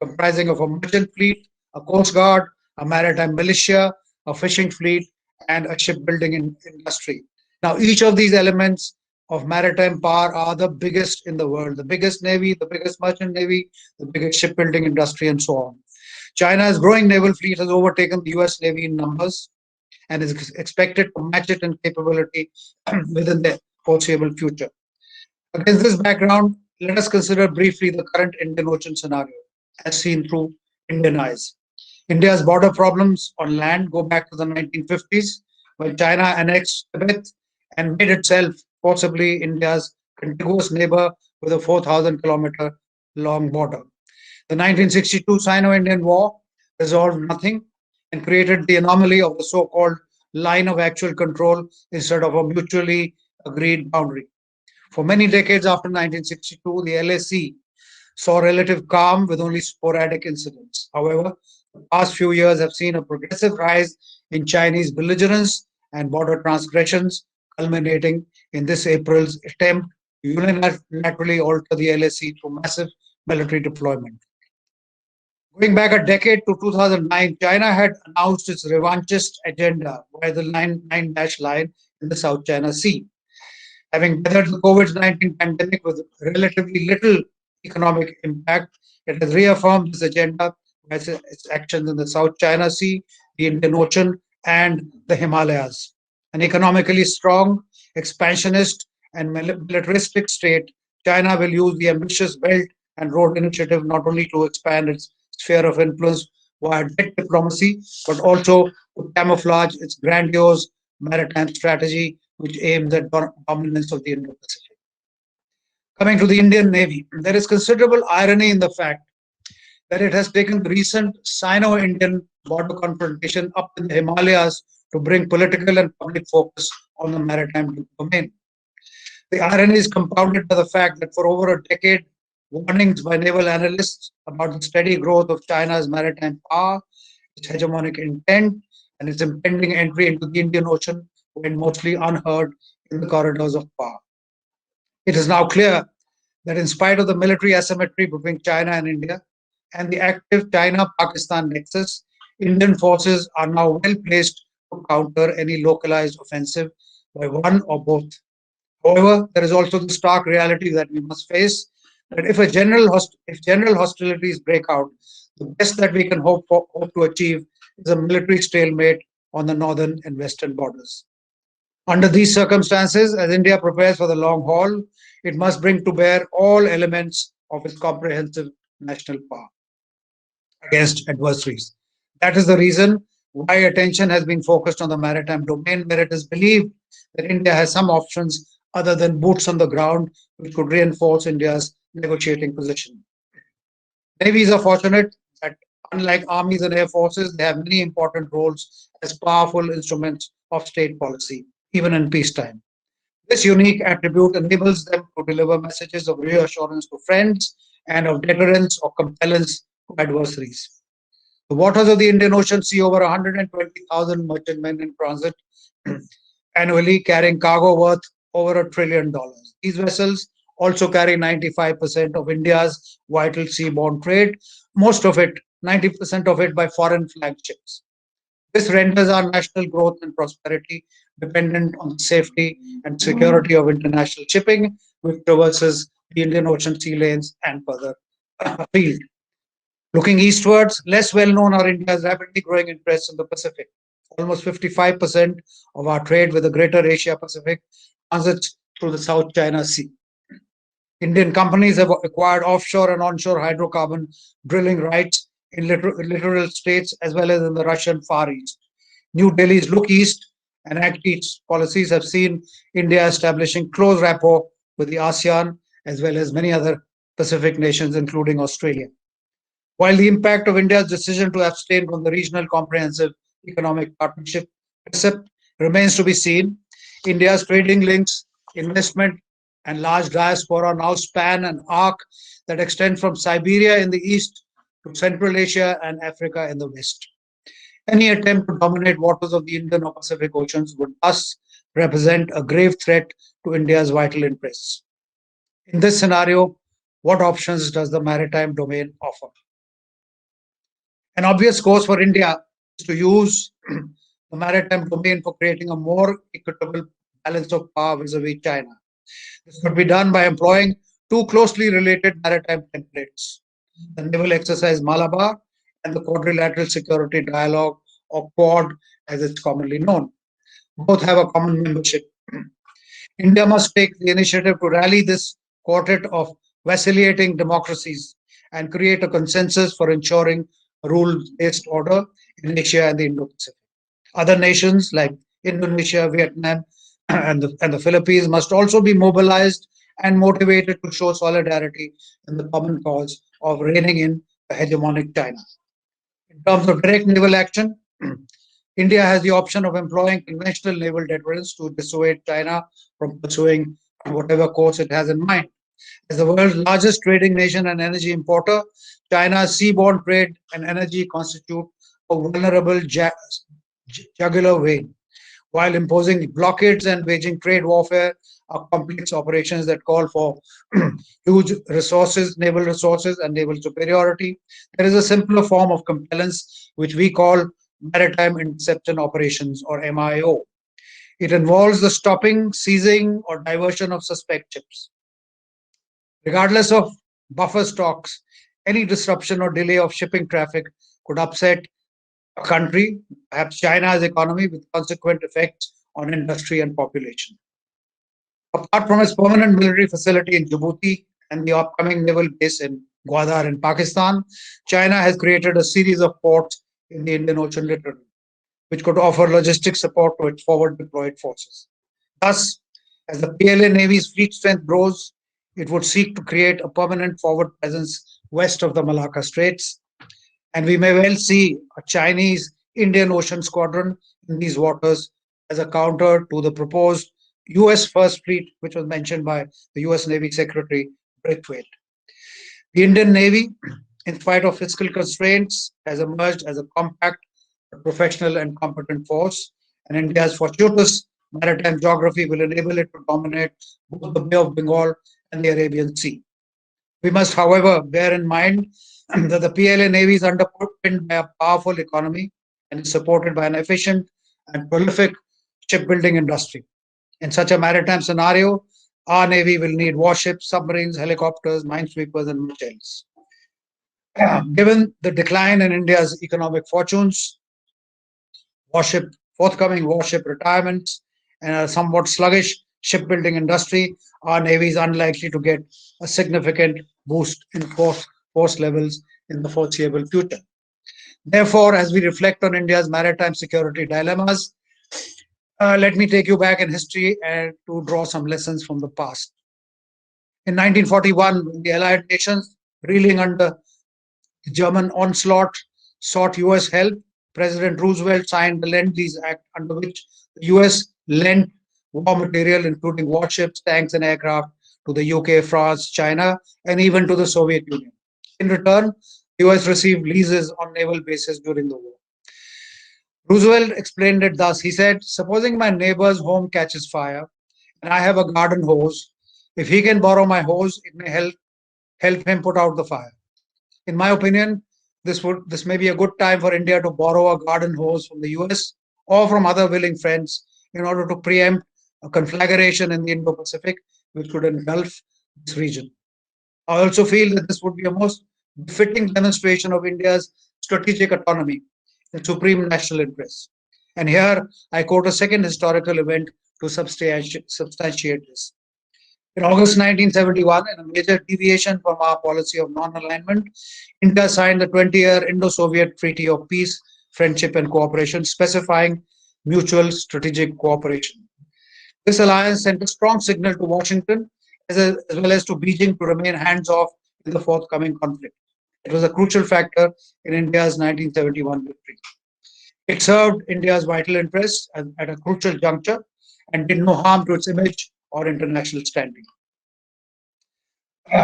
[SPEAKER 4] comprising of a merchant fleet, a coast guard, a maritime militia, a fishing fleet, and a shipbuilding industry. Now, each of these elements of maritime power are the biggest in the world, the biggest navy, the biggest merchant navy, the biggest shipbuilding industry, and so on. China's growing naval fleet has overtaken the US Navy in numbers and is expected to match it in capability within the foreseeable future. Against this background, let us consider briefly the current Indian Ocean scenario as seen through Indian eyes. India's border problems on land go back to the 1950s, when China annexed Tibet and made itself possibly India's contiguous neighbor with a 4,000-kilometer long border. The 1962 Sino-Indian War resolved nothing and created the anomaly of the so-called line of actual control instead of a mutually agreed boundary. For many decades after 1962, the LAC saw relative calm with only sporadic incidents. However, the past few years have seen a progressive rise in Chinese belligerence and border transgressions, culminating in this April's attempt to unilaterally alter the LAC through massive military deployment. Going back a decade to 2009, China had announced its revanchist agenda by the nine-dash line in the South China Sea. Having weathered the COVID-19 pandemic with relatively little economic impact, it has reaffirmed this agenda by its actions in the South China Sea, the Indian Ocean, and the Himalayas. An economically strong, expansionist, and militaristic state, China will use the ambitious Belt and Road Initiative not only to expand its sphere of influence via debt diplomacy, but also to camouflage its grandiose maritime strategy, which aims at dominance of the Indo-Pacific. Coming to the Indian Navy, there is considerable irony in the fact that it has taken the recent Sino-Indian border confrontation up in the Himalayas to bring political and public focus on the maritime domain. The irony is compounded by the fact that for over a decade, warnings by naval analysts about the steady growth of China's maritime power, its hegemonic intent, and its impending entry into the Indian Ocean went mostly unheard in the corridors of power. It is now clear that in spite of the military asymmetry between China and India and the active China-Pakistan nexus, Indian forces are now well placed to counter any localized offensive by one or both. However, there is also the stark reality that we must face that if general hostilities break out, the best that we can hope to achieve is a military stalemate on the northern and western borders. Under these circumstances, as India prepares for the long haul, it must bring to bear all elements of its comprehensive national power against adversaries. That is the reason why attention has been focused on the maritime domain, where it is believed that India has some options other than boots on the ground, which could reinforce India's negotiating position. Navies are fortunate that, unlike armies and air forces, they have many important roles as powerful instruments of state policy, even in peacetime. This unique attribute enables them to deliver messages of reassurance to friends and of deterrence or compellence to adversaries. The waters of the Indian Ocean see over 120,000 merchantmen in transit annually, carrying cargo worth over $1 trillion. These vessels also carry 95% of India's vital seaborne trade, most of it, 90% of it, by foreign flagships. This renders our national growth and prosperity dependent on the safety and security of international shipping, which traverses the Indian Ocean sea lanes and further afield. Looking eastwards, less well known are India's rapidly growing interests in the Pacific. Almost 55% of our trade with the greater Asia Pacific transits through the South China Sea. Indian companies have acquired offshore and onshore hydrocarbon drilling rights in littoral states as well as in the Russian Far East. New Delhi's Look East and Act East policies have seen India establishing close rapport with the ASEAN as well as many other Pacific nations, including Australia. While the impact of India's decision to abstain from the regional comprehensive economic partnership concept remains to be seen, India's trading links, investment, and large diaspora now span an arc that extends from Siberia in the east to Central Asia and Africa in the west. Any attempt to dominate waters of the Indian or Pacific Oceans would thus represent a grave threat to India's vital interests. In this scenario, what options does the maritime domain offer? An obvious course for India is to use the maritime domain for creating a more equitable balance of power vis-a-vis China. This could be done by employing two closely related maritime templates: the Naval Exercise Malabar and the Quadrilateral Security Dialogue, or Quad as it's commonly known. Both have a common membership. India must take the initiative to rally this quartet of vacillating democracies and create a consensus for ensuring a rule-based order in Asia and the Indo-Pacific. Other nations like Indonesia, Vietnam, and the Philippines must also be mobilized and motivated to show solidarity in the common cause of reining in the hegemonic China. In terms of direct naval action, India has the option of employing conventional naval deterrence to dissuade China from pursuing whatever course it has in mind. As the world's largest trading nation and energy importer, China's seaborne trade and energy constitute a vulnerable jugular vein. While imposing blockades and waging trade warfare are complex operations that call for huge resources, naval resources, and naval superiority, there is a simpler form of compellence which we call maritime interception operations, or MIO. It involves the stopping, seizing, or diversion of suspect ships. Regardless of buffer stocks, any disruption or delay of shipping traffic could upset a country, perhaps China's economy, with consequent effects on industry and population. Apart from its permanent military facility in Djibouti and the upcoming naval base in Gwadar in Pakistan, China has created a series of ports in the Indian Ocean littoral, which could offer logistic support to its forward deployed forces. Thus, as the PLA Navy's fleet strength grows, it would seek to create a permanent forward presence west of the Malacca Straits, and we may well see a Chinese Indian Ocean Squadron in these waters as a counter to the proposed US First Fleet, which was mentioned by the US Navy Secretary Braithwaite. The Indian Navy, in spite of fiscal constraints, has emerged as a compact, professional, and competent force, and India's fortuitous maritime geography will enable it to dominate both the Bay of Bengal and the Arabian Sea. We must, however, bear in mind that the PLA Navy is underpinned by a powerful economy and is supported by an efficient and prolific shipbuilding industry. In such a maritime scenario, our Navy will need warships, submarines, helicopters, minesweepers, and missiles. Given the decline in India's economic fortunes, forthcoming warship retirements, and a somewhat sluggish shipbuilding industry, our Navy is unlikely to get a significant boost in force levels in the foreseeable future. Therefore, as we reflect on India's maritime security dilemmas, let me take you back in history and to draw some lessons from the past. In 1941, when the Allied nations, reeling under the German onslaught, sought US help, President Roosevelt signed the Lend-Lease Act, under which the US lent war material, including warships, tanks, and aircraft, to the UK, France, China, and even to the Soviet Union. In return, the US received leases on naval bases during the war. Roosevelt explained it thus. He said, "Supposing my neighbor's home catches fire and I have a garden hose, if he can borrow my hose, it may help him put out the fire." In my opinion, this may be a good time for India to borrow a garden hose from the US or from other willing friends in order to preempt a conflagration in the Indo-Pacific, which could engulf this region. I also feel that this would be a most befitting demonstration of India's strategic autonomy and supreme national interests. And here I quote a second historical event to substantiate this. In August 1971, in a major deviation from our policy of non-alignment, India signed the 20-year Indo-Soviet Treaty of Peace, Friendship, and Cooperation, specifying mutual strategic cooperation. This alliance sent a strong signal to Washington as well as to Beijing to remain hands-off in the forthcoming conflict. It was a crucial factor in India's 1971 victory. It served India's vital interests at a crucial juncture and did no harm to its image or international standing.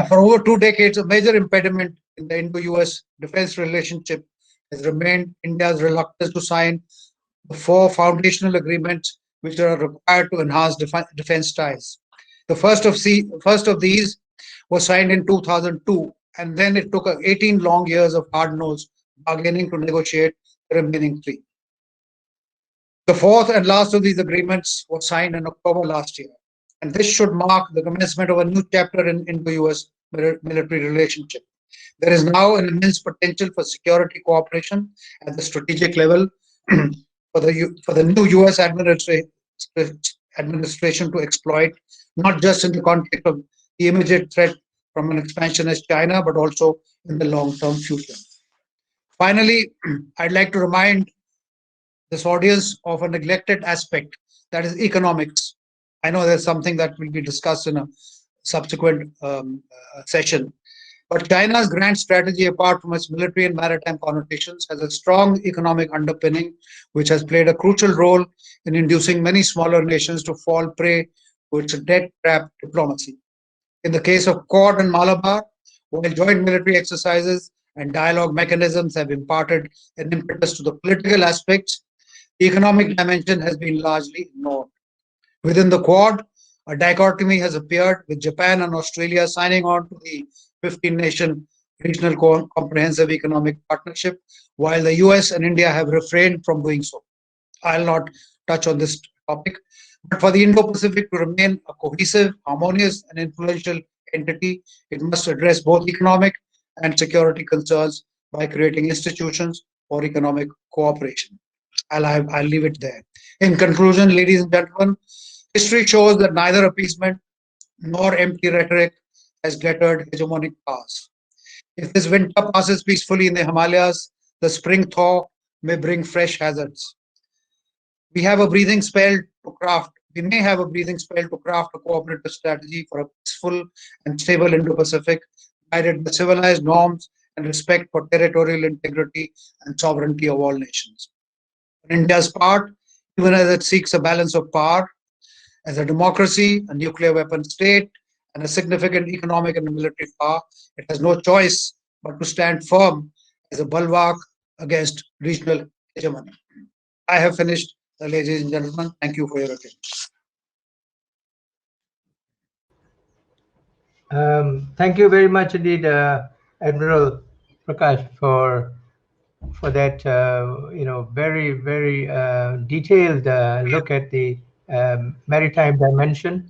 [SPEAKER 4] For over 2 decades, a major impediment in the Indo-US defense relationship has remained India's reluctance to sign the 4 foundational agreements which are required to enhance defense ties. The first of these was signed in 2002, and then it took 18 long years of hard-nosed bargaining to negotiate the remaining 3. The fourth and last of these agreements was signed in October last year, and this should mark the commencement of a new chapter in Indo-US military relationship. There is now an immense potential for security cooperation at the strategic level for the new US administration to exploit, not just in the context of the immediate threat from an expansionist China, but also in the long-term future. Finally, I'd like to remind this audience of a neglected aspect, that is economics. I know there's something that will be discussed in a subsequent session, but China's grand strategy, apart from its military and maritime connotations, has a strong economic underpinning, which has played a crucial role in inducing many smaller nations to fall prey to its debt trap diplomacy. In the case of Quad and Malabar, while joint military exercises and dialogue mechanisms have imparted an impetus to the political aspects, the economic dimension has been largely ignored. Within the Quad, a dichotomy has appeared, with Japan and Australia signing on to the 15-nation regional comprehensive economic partnership, while the US and India have refrained from doing so. I'll not touch on this topic, but for the Indo-Pacific to remain a cohesive, harmonious, and influential entity, it must address both economic and security concerns by creating institutions for economic cooperation. I'll leave it there. In conclusion, ladies and gentlemen, history shows that neither appeasement nor empty rhetoric has bettered hegemonic powers. If this winter passes peacefully in the Himalayas, the spring thaw may bring fresh hazards. We may have a breathing spell to craft a cooperative strategy for a peaceful and stable Indo-Pacific, guided by civilized norms and respect for territorial integrity and sovereignty of all nations. On India's part, even as it seeks a balance of power, as a democracy, a nuclear weapon state, and a significant economic and military power, it has no choice but to stand firm as a bulwark against regional hegemony. I have finished, ladies and gentlemen. Thank you for your attention.
[SPEAKER 1] Thank you very much indeed, Admiral Prakash, for that very, very detailed look at the maritime dimension.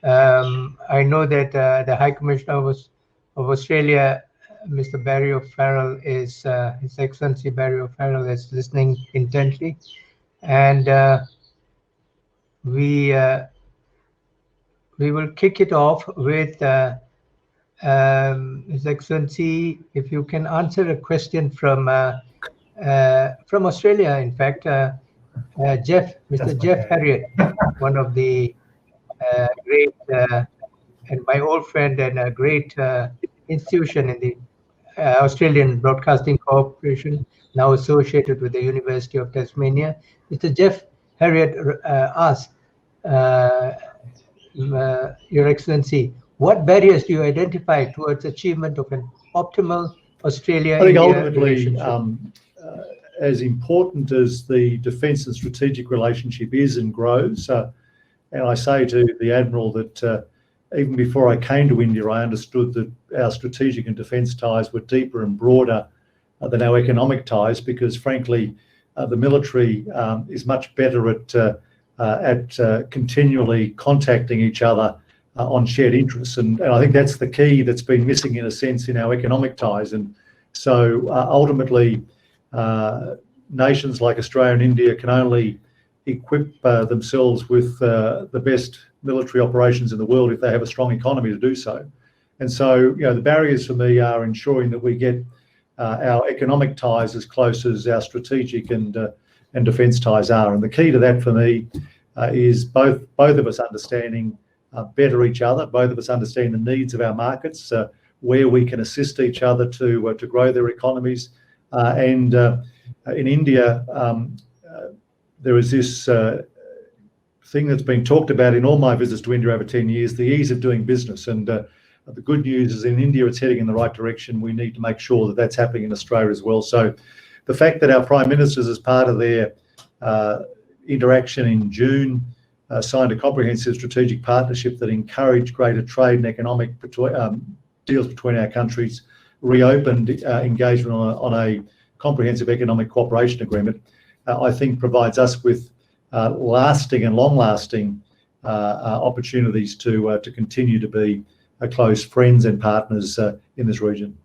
[SPEAKER 1] I know that the High Commissioner of Australia, Mr. Barry O'Farrell, His Excellency Barry O'Farrell, is listening intently, and we will kick it off with His Excellency, if you can answer a question from Australia, in fact, Mr. Jeff Harriet, one of the great and my old friend and a great institution in the Australian Broadcasting Corporation, now associated with the University of Tasmania. Mr. Jeff Harriet asked, Your Excellency, what barriers do you identify towards achievement of an optimal Australia-India
[SPEAKER 2] I think ultimately,
[SPEAKER 1] relationship?
[SPEAKER 2] as important as the defence and strategic relationship is and grows, and I say to the Admiral that even before I came to India, I understood that our strategic and defence ties were deeper and broader than our economic ties, because frankly, the military is much better at continually contacting each other on shared interests, and I think that's the key that's been missing in a sense in our economic ties. And so ultimately, nations like Australia and India can only equip themselves with the best military operations in the world if they have a strong economy to do so. And so, the barriers for me are ensuring that we get our economic ties as close as our strategic and defence ties are. And the key to that for me is both of us understanding better each other, both of us understanding the needs of our markets, where we can assist each other to grow their economies. And in India, there is this thing that's been talked about in all my visits to India over 10 years, the ease of doing business. And the good news is in India, it's heading in the right direction. We need to make sure that that's happening in Australia as well. So the fact that our Prime Ministers, as part of their interaction in June, signed a comprehensive strategic partnership that encouraged greater trade and economic deals between our countries, reopened engagement on a comprehensive economic cooperation agreement, I think provides us with lasting and long-lasting opportunities to continue to be close friends and partners in this region.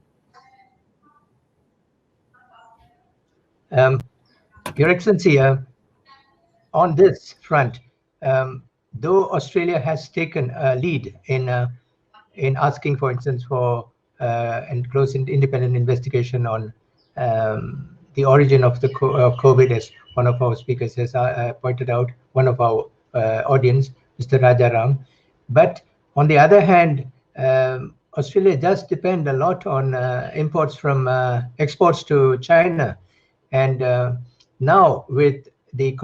[SPEAKER 1] Your Excellency, on this front, though Australia has taken a lead in asking, for instance, for and close independent investigation on the origin of the COVID, as one of our speakers has pointed out, one of our audience, Mr. Rajaram. But on the other hand, Australia does depend a lot on imports from exports to China, and now with the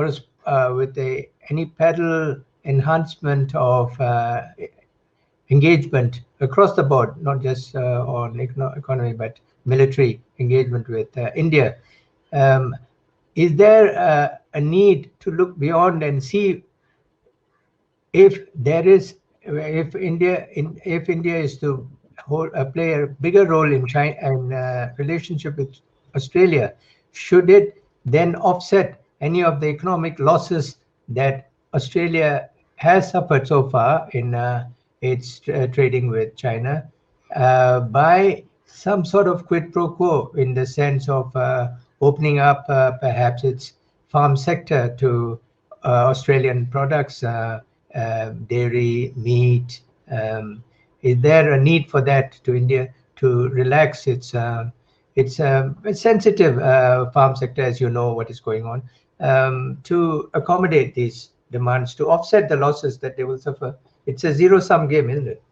[SPEAKER 1] any pedal enhancement of engagement across the board, not just on economy, but military engagement with India. Is there a need to look beyond and see if India is to play a bigger role in China and relationship with Australia, should it then offset any of the economic losses that Australia has suffered so far in its trading with China by some sort of quid pro quo, in the sense of opening up perhaps its farm sector to Australian products, dairy, meat? Is there a need for that to India to relax its sensitive farm sector, as you know what is going on, to accommodate these demands, to offset the losses that they will suffer? It's a zero-sum game, isn't it?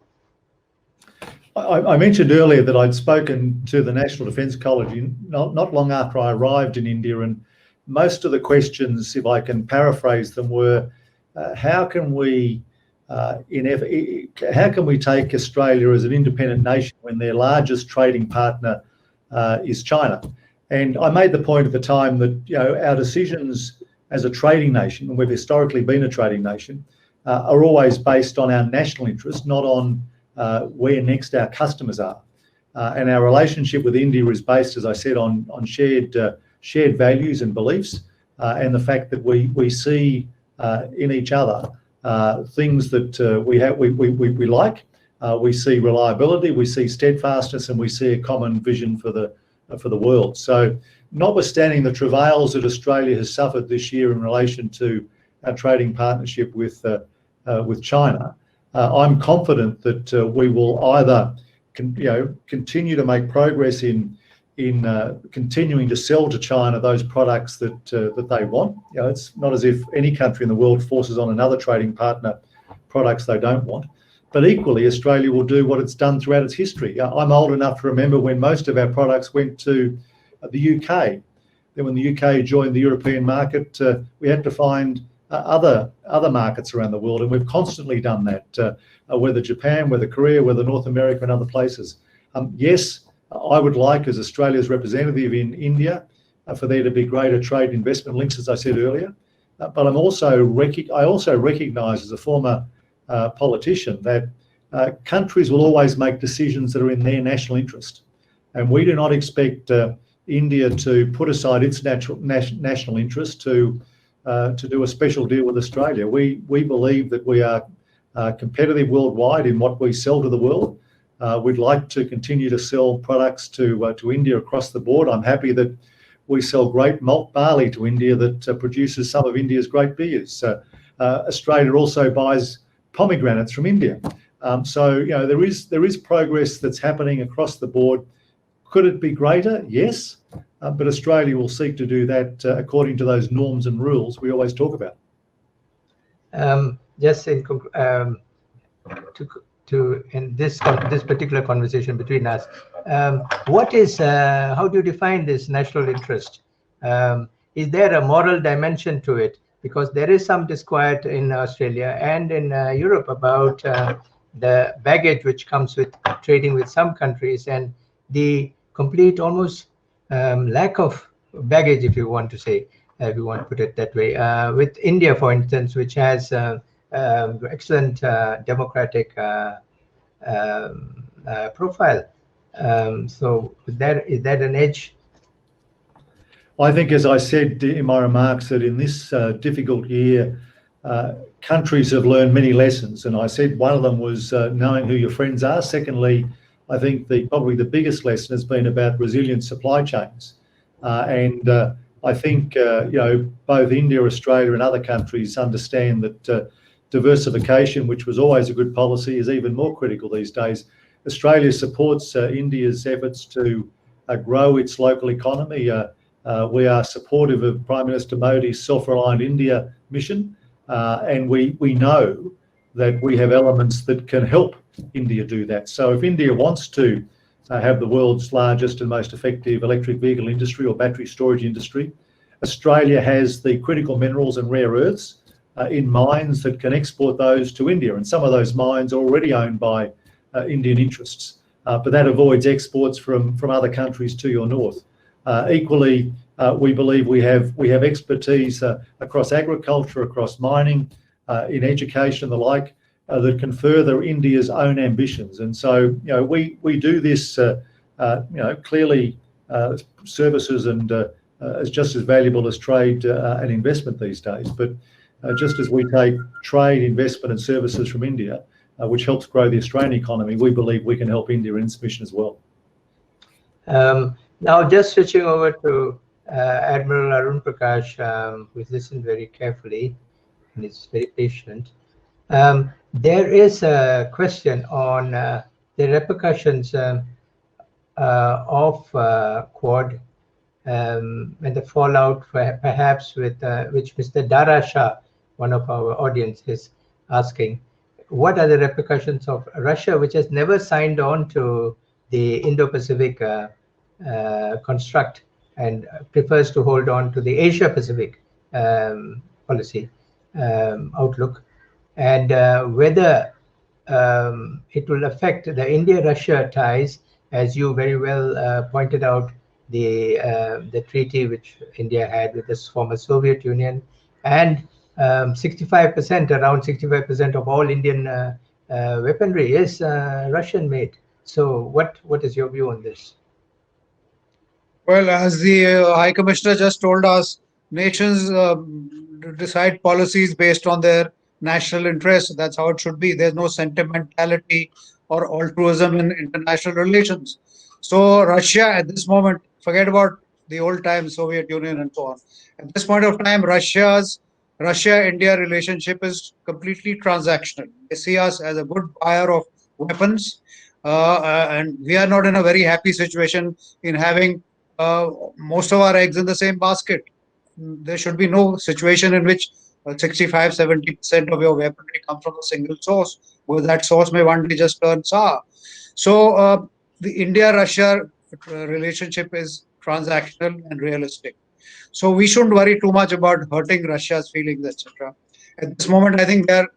[SPEAKER 2] I mentioned earlier that I'd spoken to the National Defence College not long after I arrived in India, and most of the questions, if I can paraphrase them, were how can we take Australia as an independent nation when their largest trading partner is China? And I made the point at the time that our decisions as a trading nation, and we've historically been a trading nation, are always based on our national interest, not on where next our customers are. And our relationship with India is based, as I said, on shared values and beliefs, and the fact that we see in each other things that we like. We see reliability, we see steadfastness, and we see a common vision for the world. So, notwithstanding the travails that Australia has suffered this year in relation to our trading partnership with China, I'm confident that we will either continue to make progress in continuing to sell to China those products that they want. It's not as if any country in the world forces on another trading partner products they don't want. But equally, Australia will do what it's done throughout its history. I'm old enough to remember when most of our products went to the UK. Then when the UK joined the European market, we had to find other markets around the world, and we've constantly done that, whether Japan, whether Korea, whether North America and other places. Yes, I would like, as Australia's representative in India, for there to be greater trade investment links, as I said earlier. But I also recognise, as a former politician, that countries will always make decisions that are in their national interest, and we do not expect India to put aside its national interest to do a special deal with Australia. We believe that we are competitive worldwide in what we sell to the world. We'd like to continue to sell products to India across the board. I'm happy that we sell great malt barley to India that produces some of India's great beers. Australia also buys pomegranates from India. So there is progress that's happening across the board. Could it be greater? Yes, but Australia will seek to do that according to those norms and rules we always talk about.
[SPEAKER 1] Just in this particular conversation between us, what is how do you define this national interest? Is there a moral dimension to it? Because there is some disquiet in Australia and in Europe about the baggage which comes with trading with some countries, and the complete almost lack of baggage, if you want to say, if you want to put it that way, with India, for instance, which has excellent democratic profile. So is that an edge?
[SPEAKER 2] I think, as I said in my remarks, that in this difficult year, countries have learned many lessons, and I said one of them was knowing who your friends are. Secondly, I think probably the biggest lesson has been about resilient supply chains, and I think both India, Australia, and other countries understand that diversification, which was always a good policy, is even more critical these days. Australia supports India's efforts to grow its local economy. We are supportive of Prime Minister Modi's Self-Reliant India mission, and we know that we have elements that can help India do that. So if India wants to have the world's largest and most effective electric vehicle industry or battery storage industry, Australia has the critical minerals and rare earths in mines that can export those to India, and some of those mines are already owned by Indian interests, but that avoids exports from other countries to your north. Equally, we believe we have expertise across agriculture, across mining, in education and the like, that can further India's own ambitions. And so, we do this. Clearly, services and is just as valuable as trade and investment these days. But just as we take trade, investment, and services from India, which helps grow the Australian economy, we believe we can help India in its mission as well.
[SPEAKER 1] Now, just switching over to Admiral Arun Prakash, who's listened very carefully and is very patient. There is a question on the repercussions of Quad and the fallout perhaps with which Mr. Dara Shah, one of our audience, is asking. What are the repercussions of Russia, which has never signed on to the Indo-Pacific construct and prefers to hold on to the Asia-Pacific policy outlook, and whether it will affect the India-Russia ties, as you very well pointed out, the treaty which India had with the former Soviet Union, and 65%, around 65% of all Indian weaponry is Russian-made. So, what is your view on this?
[SPEAKER 4] Well, as the High Commissioner just told us, nations decide policies based on their national interests. That's how it should be. There's no sentimentality or altruism in international relations. So Russia at this moment, forget about the old time Soviet Union and so on. At this point of time, Russia-India relationship is completely transactional. They see us as a good buyer of weapons, and we are not in a very happy situation in having most of our eggs in the same basket. There should be no situation in which 65-70% of your weaponry comes from a single source, because that source may one day just turn sour. So the India-Russia relationship is transactional and realistic. So we shouldn't worry too much about hurting Russia's feelings, etc. At this moment, I think they're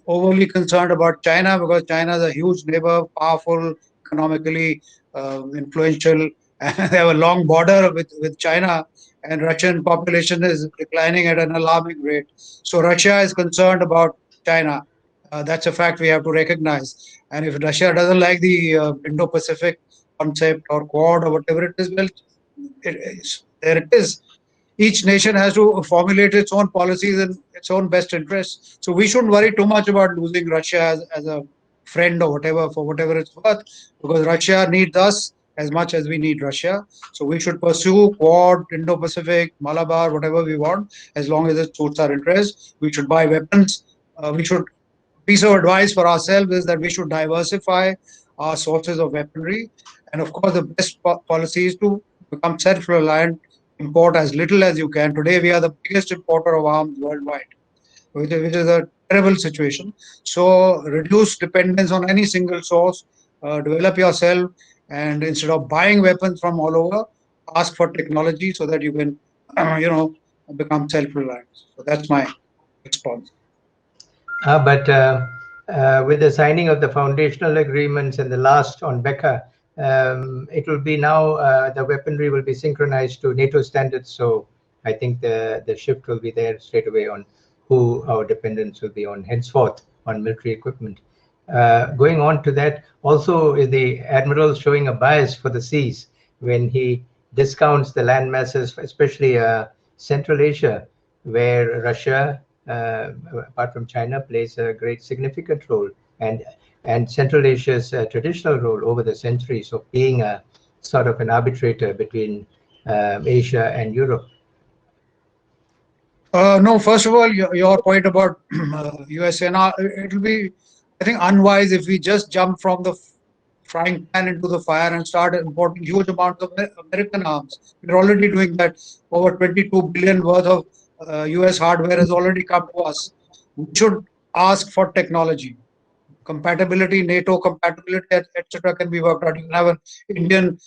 [SPEAKER 4] overly concerned about China, because China is a huge neighbor, powerful, economically influential, and they have a long border with China, and Russian population is declining at an alarming rate. So Russia is concerned about China. That's a fact we have to recognize. And if Russia doesn't like the Indo-Pacific concept or Quad or whatever it is, well, there it is. Each nation has to formulate its own policies and its own best interests. So we shouldn't worry too much about losing Russia as a friend or whatever, for whatever it's worth, because Russia needs us as much as we need Russia. So we should pursue Quad, Indo-Pacific, Malabar, whatever we want, as long as it suits our interests. We should buy weapons. Piece of advice for ourselves is that we should diversify our sources of weaponry. And of course, the best policy is to become self-reliant, import as little as you can. Today, we are the biggest importer of arms worldwide, which is a terrible situation. So reduce dependence on any single source, develop yourself, and instead of buying weapons from all over, ask for technology so that you can, become self-reliant. So that's my response.
[SPEAKER 1] But with the signing of the foundational agreements and the last on Becca, it will be now the weaponry will be synchronized to NATO standards. So I think the shift will be there straight away on who our dependence will be on henceforth on military equipment. Going on to that, also the Admiral showing a bias for the seas when he discounts the land masses, especially Central Asia, where Russia, apart from China, plays a great significant role, and Central Asia's traditional role over the centuries of being a sort of an arbitrator between Asia and Europe.
[SPEAKER 4] No, first of all, your point about USA, now it will be, I think, unwise if we just jump from the frying pan into the fire and start importing huge amounts of American arms. We're already doing that. Over 22 billion worth of US hardware has already come to us. We should ask for technology. Compatibility, NATO compatibility, etc. can be worked out. You can have an Indian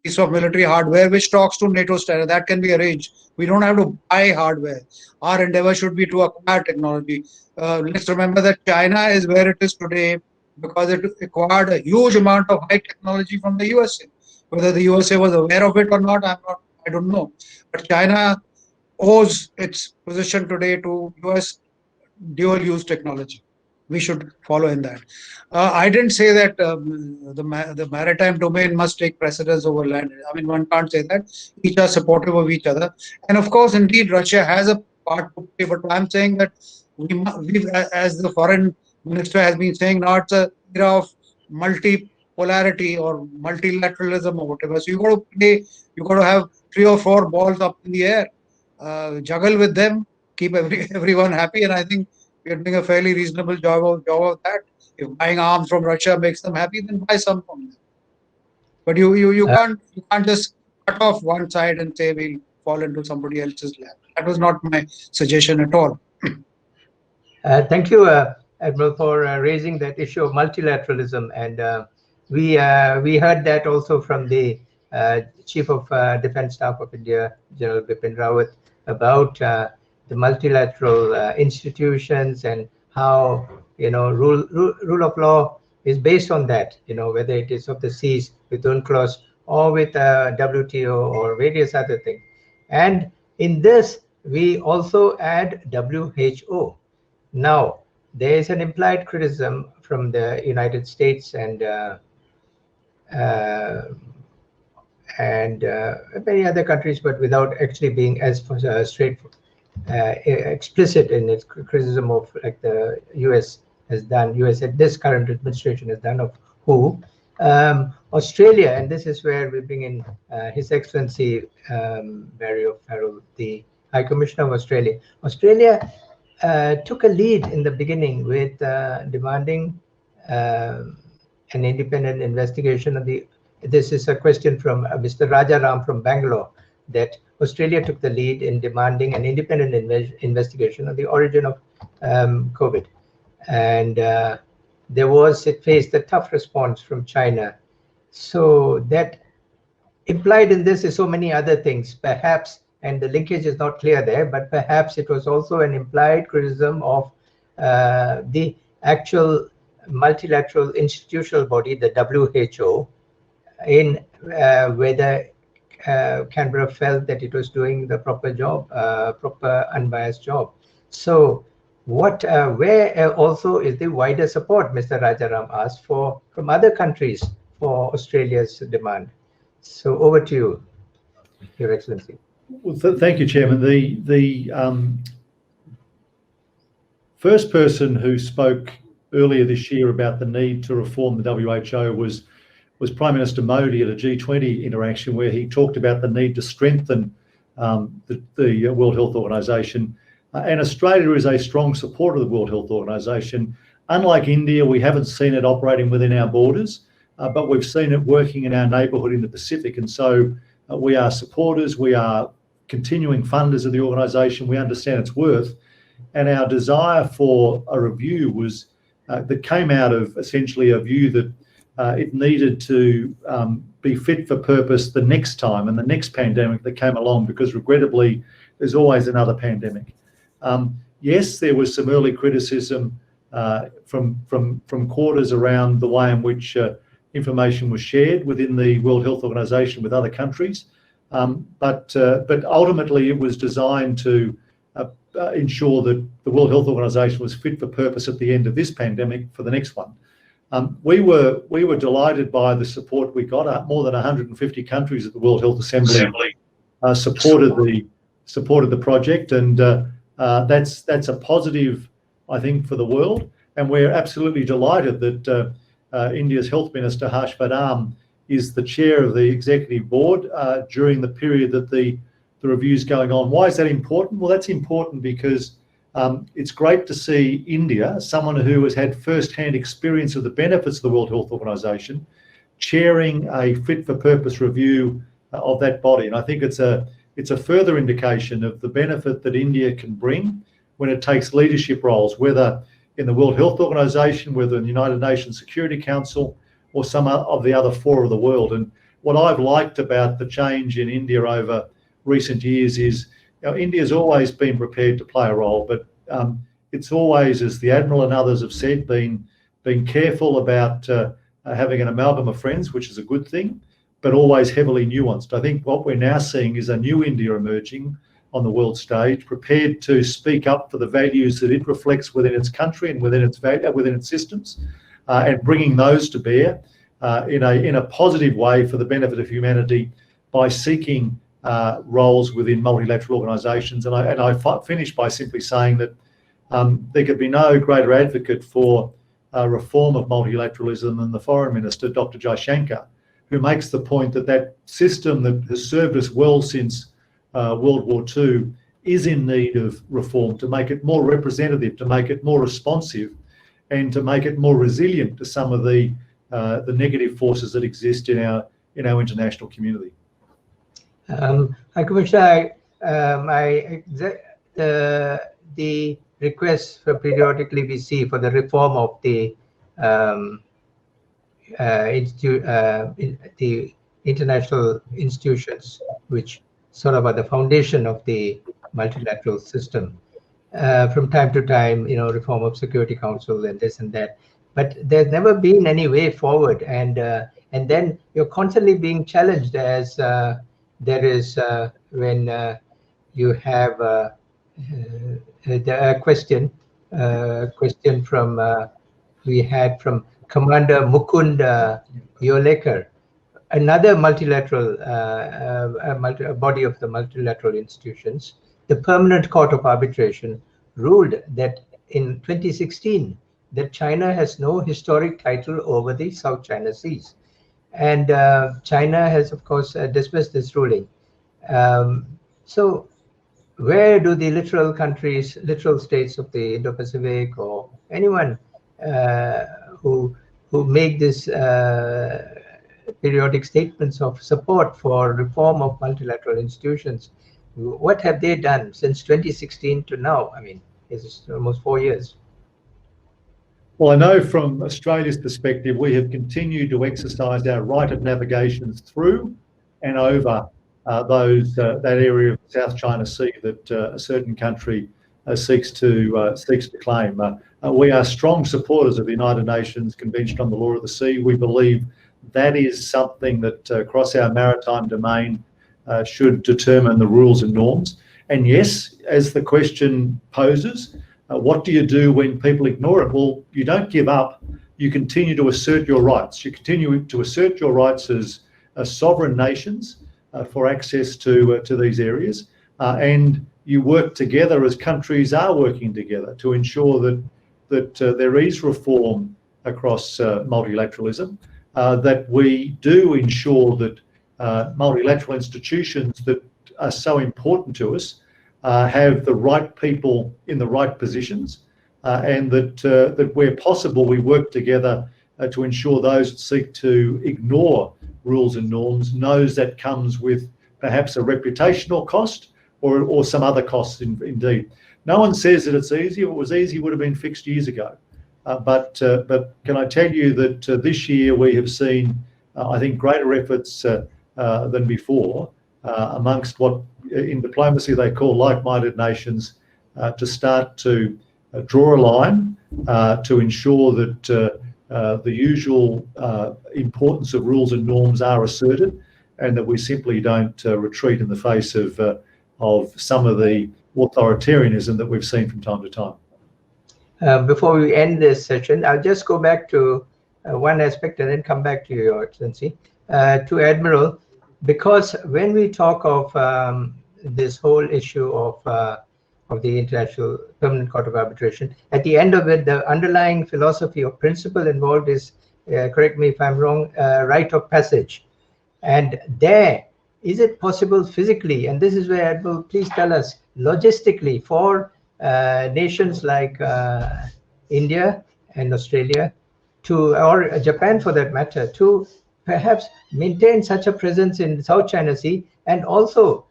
[SPEAKER 4] piece of military hardware which talks to NATO standard. That can be arranged. We don't have to buy hardware. Our endeavor should be to acquire technology. Let's remember that China is where it is today because it acquired a huge amount of high technology from the USA. Whether the USA was aware of it or not, I don't know. But China owes its position today to US dual-use technology. We should follow in that. I didn't say that the maritime domain must take precedence over land. I mean, one can't say that. Each are supportive of each other. And of course, indeed, Russia has a part to play. But I'm saying that we as the foreign minister has been saying, now it's a era of multipolarity or multilateralism or whatever. So you got to play, you got to have 3 or 4 balls up in the air, juggle with them, keep everyone happy, and I think we're doing a fairly reasonable job of that. If buying arms from Russia makes them happy, then buy some from them. But you can't just cut off one side and say we'll fall into somebody else's lap. That was not my suggestion at all.
[SPEAKER 1] Thank you, Admiral, for raising that issue of multilateralism, and we heard that also from the Chief of Defence Staff of India, General Bipin Rawat, about the multilateral institutions and how rule of law is based on that. Whether it is of the seas with UNCLOS or with WTO or various other things. And in this, we also add WHO. Now, there is an implied criticism from the United States and many other countries, but without actually being as straightforward. Explicit in its criticism of, like the US has done, this current administration has done of WHO. Australia, and this is where we bring in His Excellency Barry O'Farrell, the High Commissioner of Australia. Australia took a lead in the beginning with demanding an independent investigation of the. This is a question from Mr. Rajaram from Bangalore, that Australia took the lead in demanding an independent investigation of the origin of COVID. And it faced a tough response from China. So that implied in this is so many other things, perhaps, and the linkage is not clear there, but perhaps it was also an implied criticism of the actual multilateral institutional body, the WHO, in whether Canberra felt that it was doing the proper job, proper unbiased job. So where also is the wider support, Mr. Rajaram asked for, from other countries for Australia's demand? So over to you, Your Excellency.
[SPEAKER 2] Well, thank you, Chairman. The first person who spoke earlier this year about the need to reform the WHO was Prime Minister Modi at a G20 interaction, where he talked about the need to strengthen the World Health Organization. And Australia is a strong supporter of the World Health Organization. Unlike India, we haven't seen it operating within our borders, but we've seen it working in our neighbourhood in the Pacific. And so we are supporters, we are continuing funders of the organisation, we understand its worth. And our desire for a review was that came out of essentially a view that it needed to be fit for purpose the next time and the next pandemic that came along, because regrettably there's always another pandemic. Yes, there was some early criticism from quarters around the way in which information was shared within the World Health Organization with other countries, but ultimately it was designed to ensure that the World Health Organization was fit for purpose at the end of this pandemic for the next one. We were delighted by the support we got. More than 150 countries at the World Health Assembly supported the project, and that's a positive, I think, for the world. And we're absolutely delighted that India's Health Minister Harsh Vardhan is the chair of the executive board during the period that the review's going on. Why is that important? Well, that's important because it's great to see India, someone who has had first-hand experience of the benefits of the World Health Organization, chairing a fit-for-purpose review of that body. And I think it's a further indication of the benefit that India can bring when it takes leadership roles, whether in the World Health Organization, whether in the United Nations Security Council, or some of the other fora of the world. And what I've liked about the change in India over recent years is, India's always been prepared to play a role, but it's always, as the Admiral and others have said, been careful about having an amalgam of friends, which is a good thing, but always heavily nuanced. I think what we're now seeing is a new India emerging on the world stage, prepared to speak up for the values that it reflects within its country and within its systems, and bringing those to bear in a positive way for the benefit of humanity by seeking roles within multilateral organisations. And I finish by simply saying that there could be no greater advocate for reform of multilateralism than the Foreign Minister, Dr. Jaishankar, who makes the point that that system that has served us well since World War II is in need of reform, to make it more representative, to make it more responsive, and to make it more resilient to some of the negative forces that exist in our international community.
[SPEAKER 1] High Commissioner, the request for periodically we see for the reform of the international institutions, which sort of are the foundation of the multilateral system. From time to time, reform of Security Council and this and that, but there's never been any way forward. And then you're constantly being challenged, as there is when you have a question from we had from Commander Mukund Yolekar, another multilateral body of the multilateral institutions. The Permanent Court of Arbitration ruled that in 2016 that China has no historic title over the South China Seas, and China has, of course, dismissed this ruling. So where do the literal states of the Indo-Pacific, or anyone who make this periodic statements of support for reform of multilateral institutions, what have they done since 2016 to now? I mean, it's almost 4 years.
[SPEAKER 2] Well, I know from Australia's perspective, we have continued to exercise our right of navigation through and over that area of South China Sea that a certain country seeks to claim. We are strong supporters of the United Nations Convention on the Law of the Sea. We believe that is something that across our maritime domain should determine the rules and norms. And yes, as the question poses, what do you do when people ignore it? Well, you don't give up. You continue to assert your rights. You continue to assert your rights as sovereign nations for access to these areas, and you work together as countries are working together to ensure that there is reform across multilateralism, that we do ensure that multilateral institutions that are so important to us have the right people in the right positions, and that where possible we work together to ensure those that seek to ignore rules and norms knows that comes with perhaps a reputational cost or some other costs indeed. No one says that it's easy. If it was easy, it would have been fixed years ago. But can I tell you that this year we have seen, I think, greater efforts than before amongst what in diplomacy they call like-minded nations to start to draw a line to ensure that the usual importance of rules and norms are asserted, and that we simply don't retreat in the face of some of the authoritarianism that we've seen from time to time.
[SPEAKER 1] Before we end this session, I'll just go back to one aspect and then come back to you, Your Excellency, to Admiral, because when we talk of this whole issue of the International Permanent Court of Arbitration, at the end of it, the underlying philosophy or principle involved is, correct me if I'm wrong, right of passage. And there, is it possible physically, and this is where, Admiral, please tell us, logistically, for nations like India and Australia, or Japan for that matter, to perhaps maintain such a presence in the South China Sea and also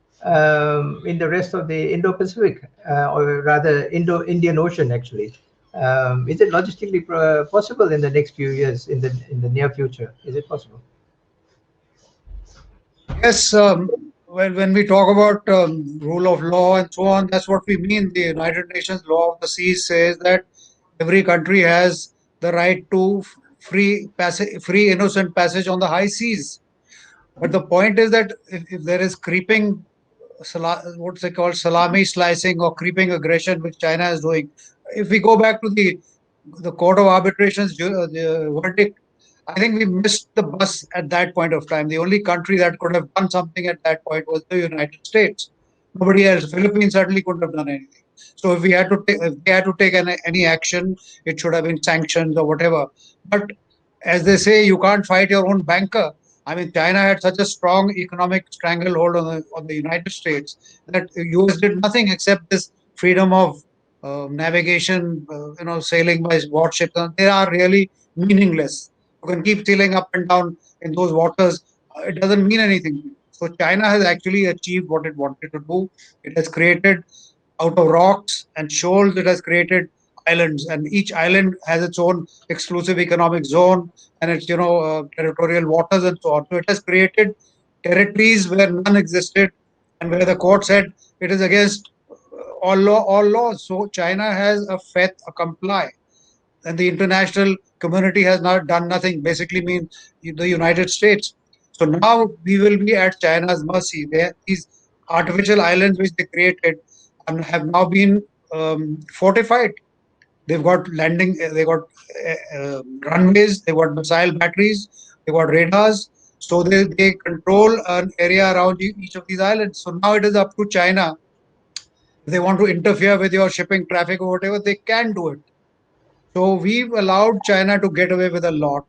[SPEAKER 1] in the rest of the Indo-Pacific, or rather Indo-Indian Ocean, actually. Is it logistically possible in the next few years, in the near future? Is it possible?
[SPEAKER 4] Yes, when we talk about rule of law and so on, that's what we mean. The United Nations Law of the Seas says that every country has the right to free innocent passage on the high seas. But the point is that if there is creeping, what's they call, salami slicing or creeping aggression, which China is doing, if we go back to the Court of Arbitration's verdict, I think we missed the bus at that point of time. The only country that could have done something at that point was the United States. Nobody else. Philippines certainly couldn't have done anything. So if they had to take any action, it should have been sanctions or whatever. But as they say, you can't fight your own banker. I mean, China had such a strong economic stranglehold on the United States that US did nothing except this freedom of navigation, sailing by warships. They are really meaningless. You can keep sailing up and down in those waters. It doesn't mean anything. So China has actually achieved what it wanted to do. It has created, out of rocks and shoals, it has created islands, and each island has its own exclusive economic zone and its territorial waters and so on. So it has created territories where none existed, and where the court said it is against all laws. So China has a fait accompli, and the international community has not done nothing. Basically means the United States. So now we will be at China's mercy. These artificial islands which they created and have now been fortified. They've got landing, they got runways, they got missile batteries, they got radars. So they control an area around each of these islands. So now it is up to China. If they want to interfere with your shipping traffic or whatever, they can do it. So we've allowed China to get away with a lot.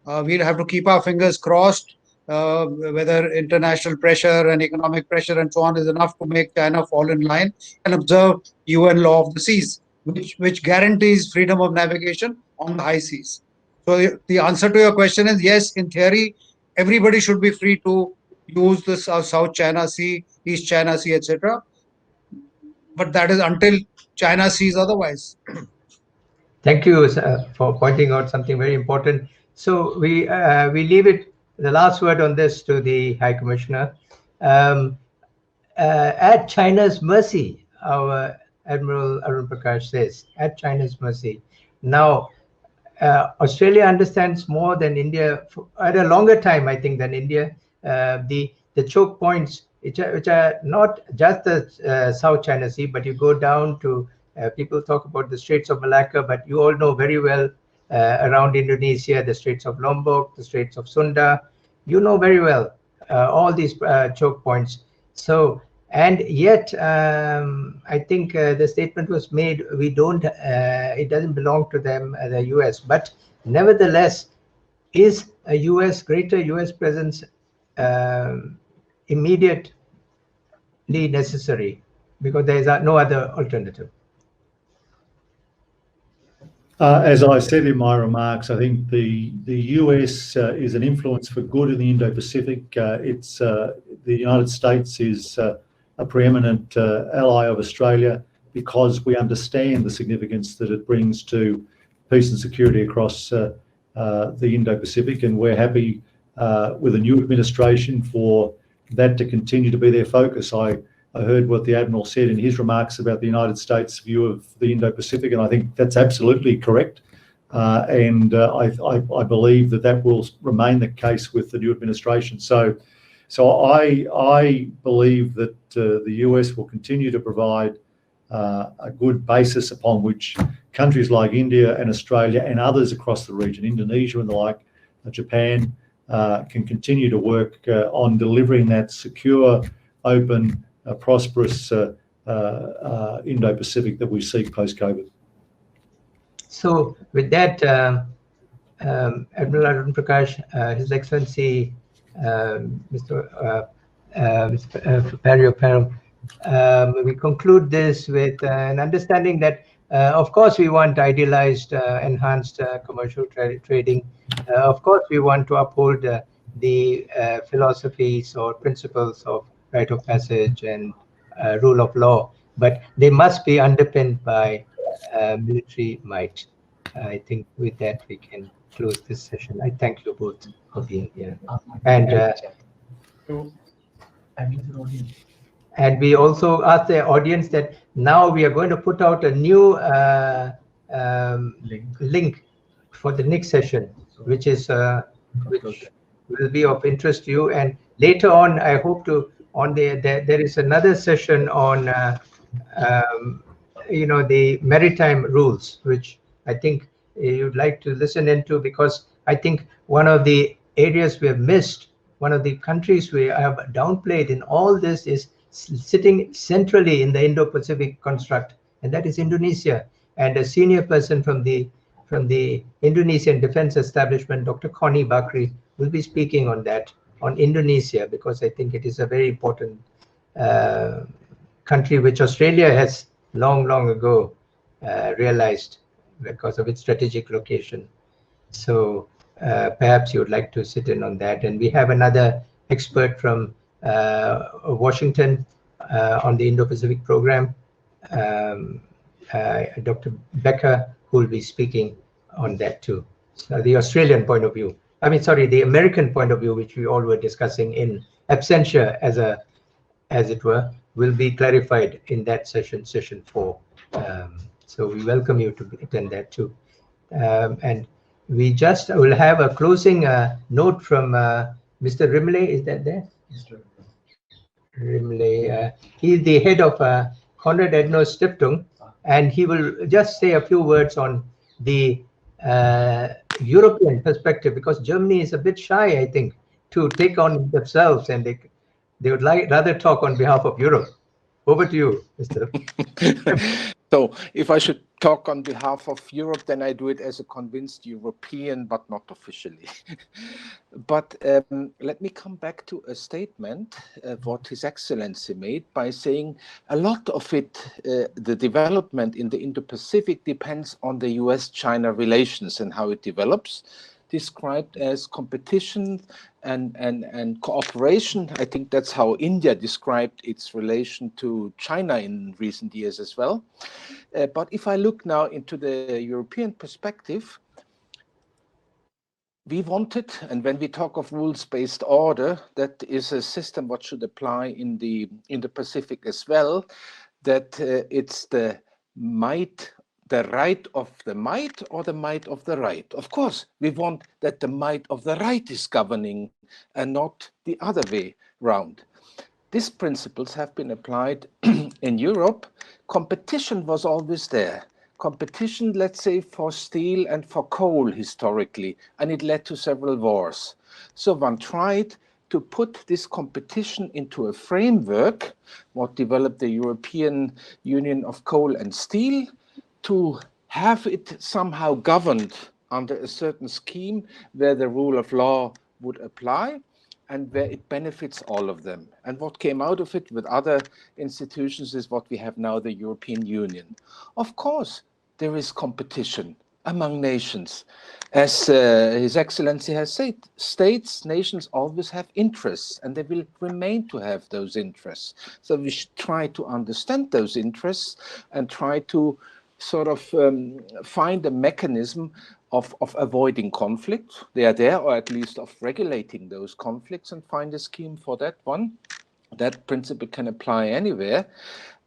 [SPEAKER 4] We'll have to keep our fingers crossed whether international pressure and economic pressure and so on is enough to make China fall in line and observe UN law of the seas, which guarantees freedom of navigation on the high seas. So the answer to your question is yes, in theory, everybody should be free to use the South China Sea, East China Sea, etc. But that is until China sees otherwise.
[SPEAKER 1] Thank you for pointing out something very important. So we leave it, the last word on this, to the High Commissioner. At China's mercy, our Admiral Arun Prakash says, at China's mercy. Now, Australia understands more than India, at a longer time, I think, than India, the choke points, which are not just the South China Sea, but you go down to, people talk about the Straits of Malacca, but you all know very well around Indonesia, the Straits of Lombok, the Straits of Sunda, you know very well all these choke points. So, and yet, I think the statement was made, we don't, it doesn't belong to them, the US, but nevertheless, is a greater US presence immediately necessary, because there is no other alternative?
[SPEAKER 2] As I said in my remarks, I think the US is an influence for good in the Indo-Pacific. The United States is a preeminent ally of Australia because we understand the significance that it brings to peace and security across the Indo-Pacific, and we're happy with a new administration for that to continue to be their focus. I heard what the Admiral said in his remarks about the United States' view of the Indo-Pacific, and I think that's absolutely correct. And I believe that will remain the case with the new administration. So I believe that the US will continue to provide a good basis upon which countries like India and Australia and others across the region, Indonesia and the like, Japan, can continue to work on delivering that secure, open, prosperous Indo-Pacific that we seek post-COVID.
[SPEAKER 1] So with that, Admiral Arun Prakash, His Excellency, Mr. Panel, we conclude this with an understanding that, of course, we want idealized, enhanced commercial trading. Of course, we want to uphold the philosophies or principles of right of passage and rule of law, but they must be underpinned by military might. I think with that we can close this session. I thank you both for being here. And we also ask the audience that now we are going to put out a new link for the next session, which is which will be of interest to you. And later on, I hope to there is another session on the maritime rules, which I think you'd like to listen into, because I think one of the areas we have missed, one of the countries we have downplayed in all this is sitting centrally in the Indo-Pacific construct, and that is Indonesia. And a senior person from the Indonesian defense establishment, Dr. Connie Bakri, will be speaking on that, on Indonesia, because I think it is a very important country which Australia has long ago realized because of its strategic location. So perhaps you would like to sit in on that. And we have another expert from Washington on the Indo-Pacific program, Dr. Becker, who will be speaking on that too. So the Australian point of view, the American point of view, which we all were discussing in absentia, as it were, will be clarified in that session 4. So we welcome you to attend that too. And we just will have a closing note from Mr. Rimley. Is that there? Mr. Rimley. He is the head of Konrad Adenauer Stiftung, and he will just say a few words on the European perspective, because Germany is a bit shy, I think, to take on themselves, and they would rather talk on behalf of Europe. Over to you, Mr.
[SPEAKER 5] So if I should talk on behalf of Europe, then I do it as a convinced European, but not officially. But let me come back to a statement what His Excellency made by saying a lot of it, the development in the Indo-Pacific depends on the US-China relations and how it develops, described as competition and cooperation. I think that's how India described its relation to China in recent years as well. But if I look now into the European perspective, we wanted, and when we talk of rules-based order, that is a system what should apply in the Pacific as well, that it's the right of the might or the might of the right. Of course, we want that the might of the right is governing and not the other way round. These principles have been applied in Europe. Competition was always there. Competition, let's say, for steel and for coal historically, and it led to several wars. So one tried to put this competition into a framework, what developed the European Union of Coal and Steel, to have it somehow governed under a certain scheme where the rule of law would apply and where it benefits all of them. And what came out of it with other institutions is what we have now, the European Union. Of course, there is competition among nations. As His Excellency has said, states, nations always have interests, and they will remain to have those interests. So we should try to understand those interests and try to sort of find a mechanism of avoiding conflict. They are there, or at least of regulating those conflicts, and find a scheme for that one. That principle can apply anywhere.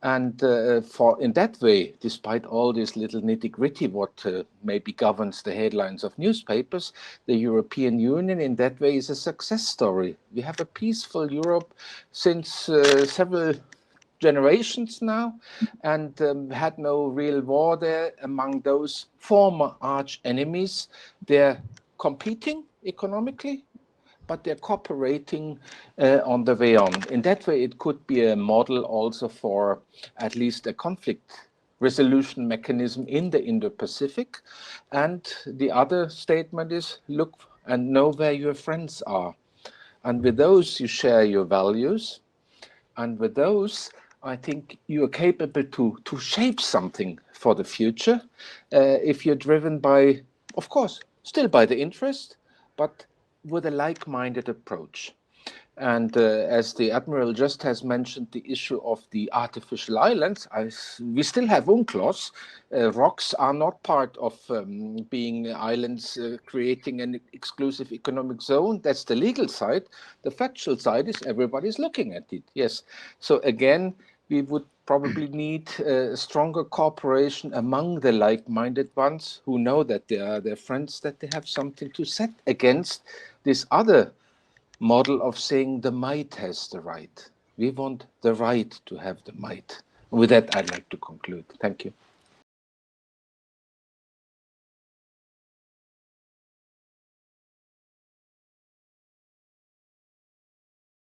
[SPEAKER 5] And in that way, despite all this little nitty-gritty what maybe governs the headlines of newspapers, the European Union in that way is a success story. We have a peaceful Europe since several generations now, and had no real war there among those former arch enemies. They're competing economically, but they're cooperating on the way on. In that way, it could be a model also for at least a conflict resolution mechanism in the Indo-Pacific. And the other statement is, look and know where your friends are. And with those, you share your values. And with those, I think you are capable to shape something for the future if you're driven by, of course, still by the interest, but with a like-minded approach. And as the Admiral just has mentioned, the issue of the artificial islands, we still have UNCLOS. Rocks are not part of being islands creating an exclusive economic zone. That's the legal side. The factual side is everybody's looking at it. Yes. So again, we would probably need stronger cooperation among the like-minded ones who know that they are their friends, that they have something to set against this other model of saying the might has the right. We want the right to have the might. With that, I'd like to conclude. Thank you.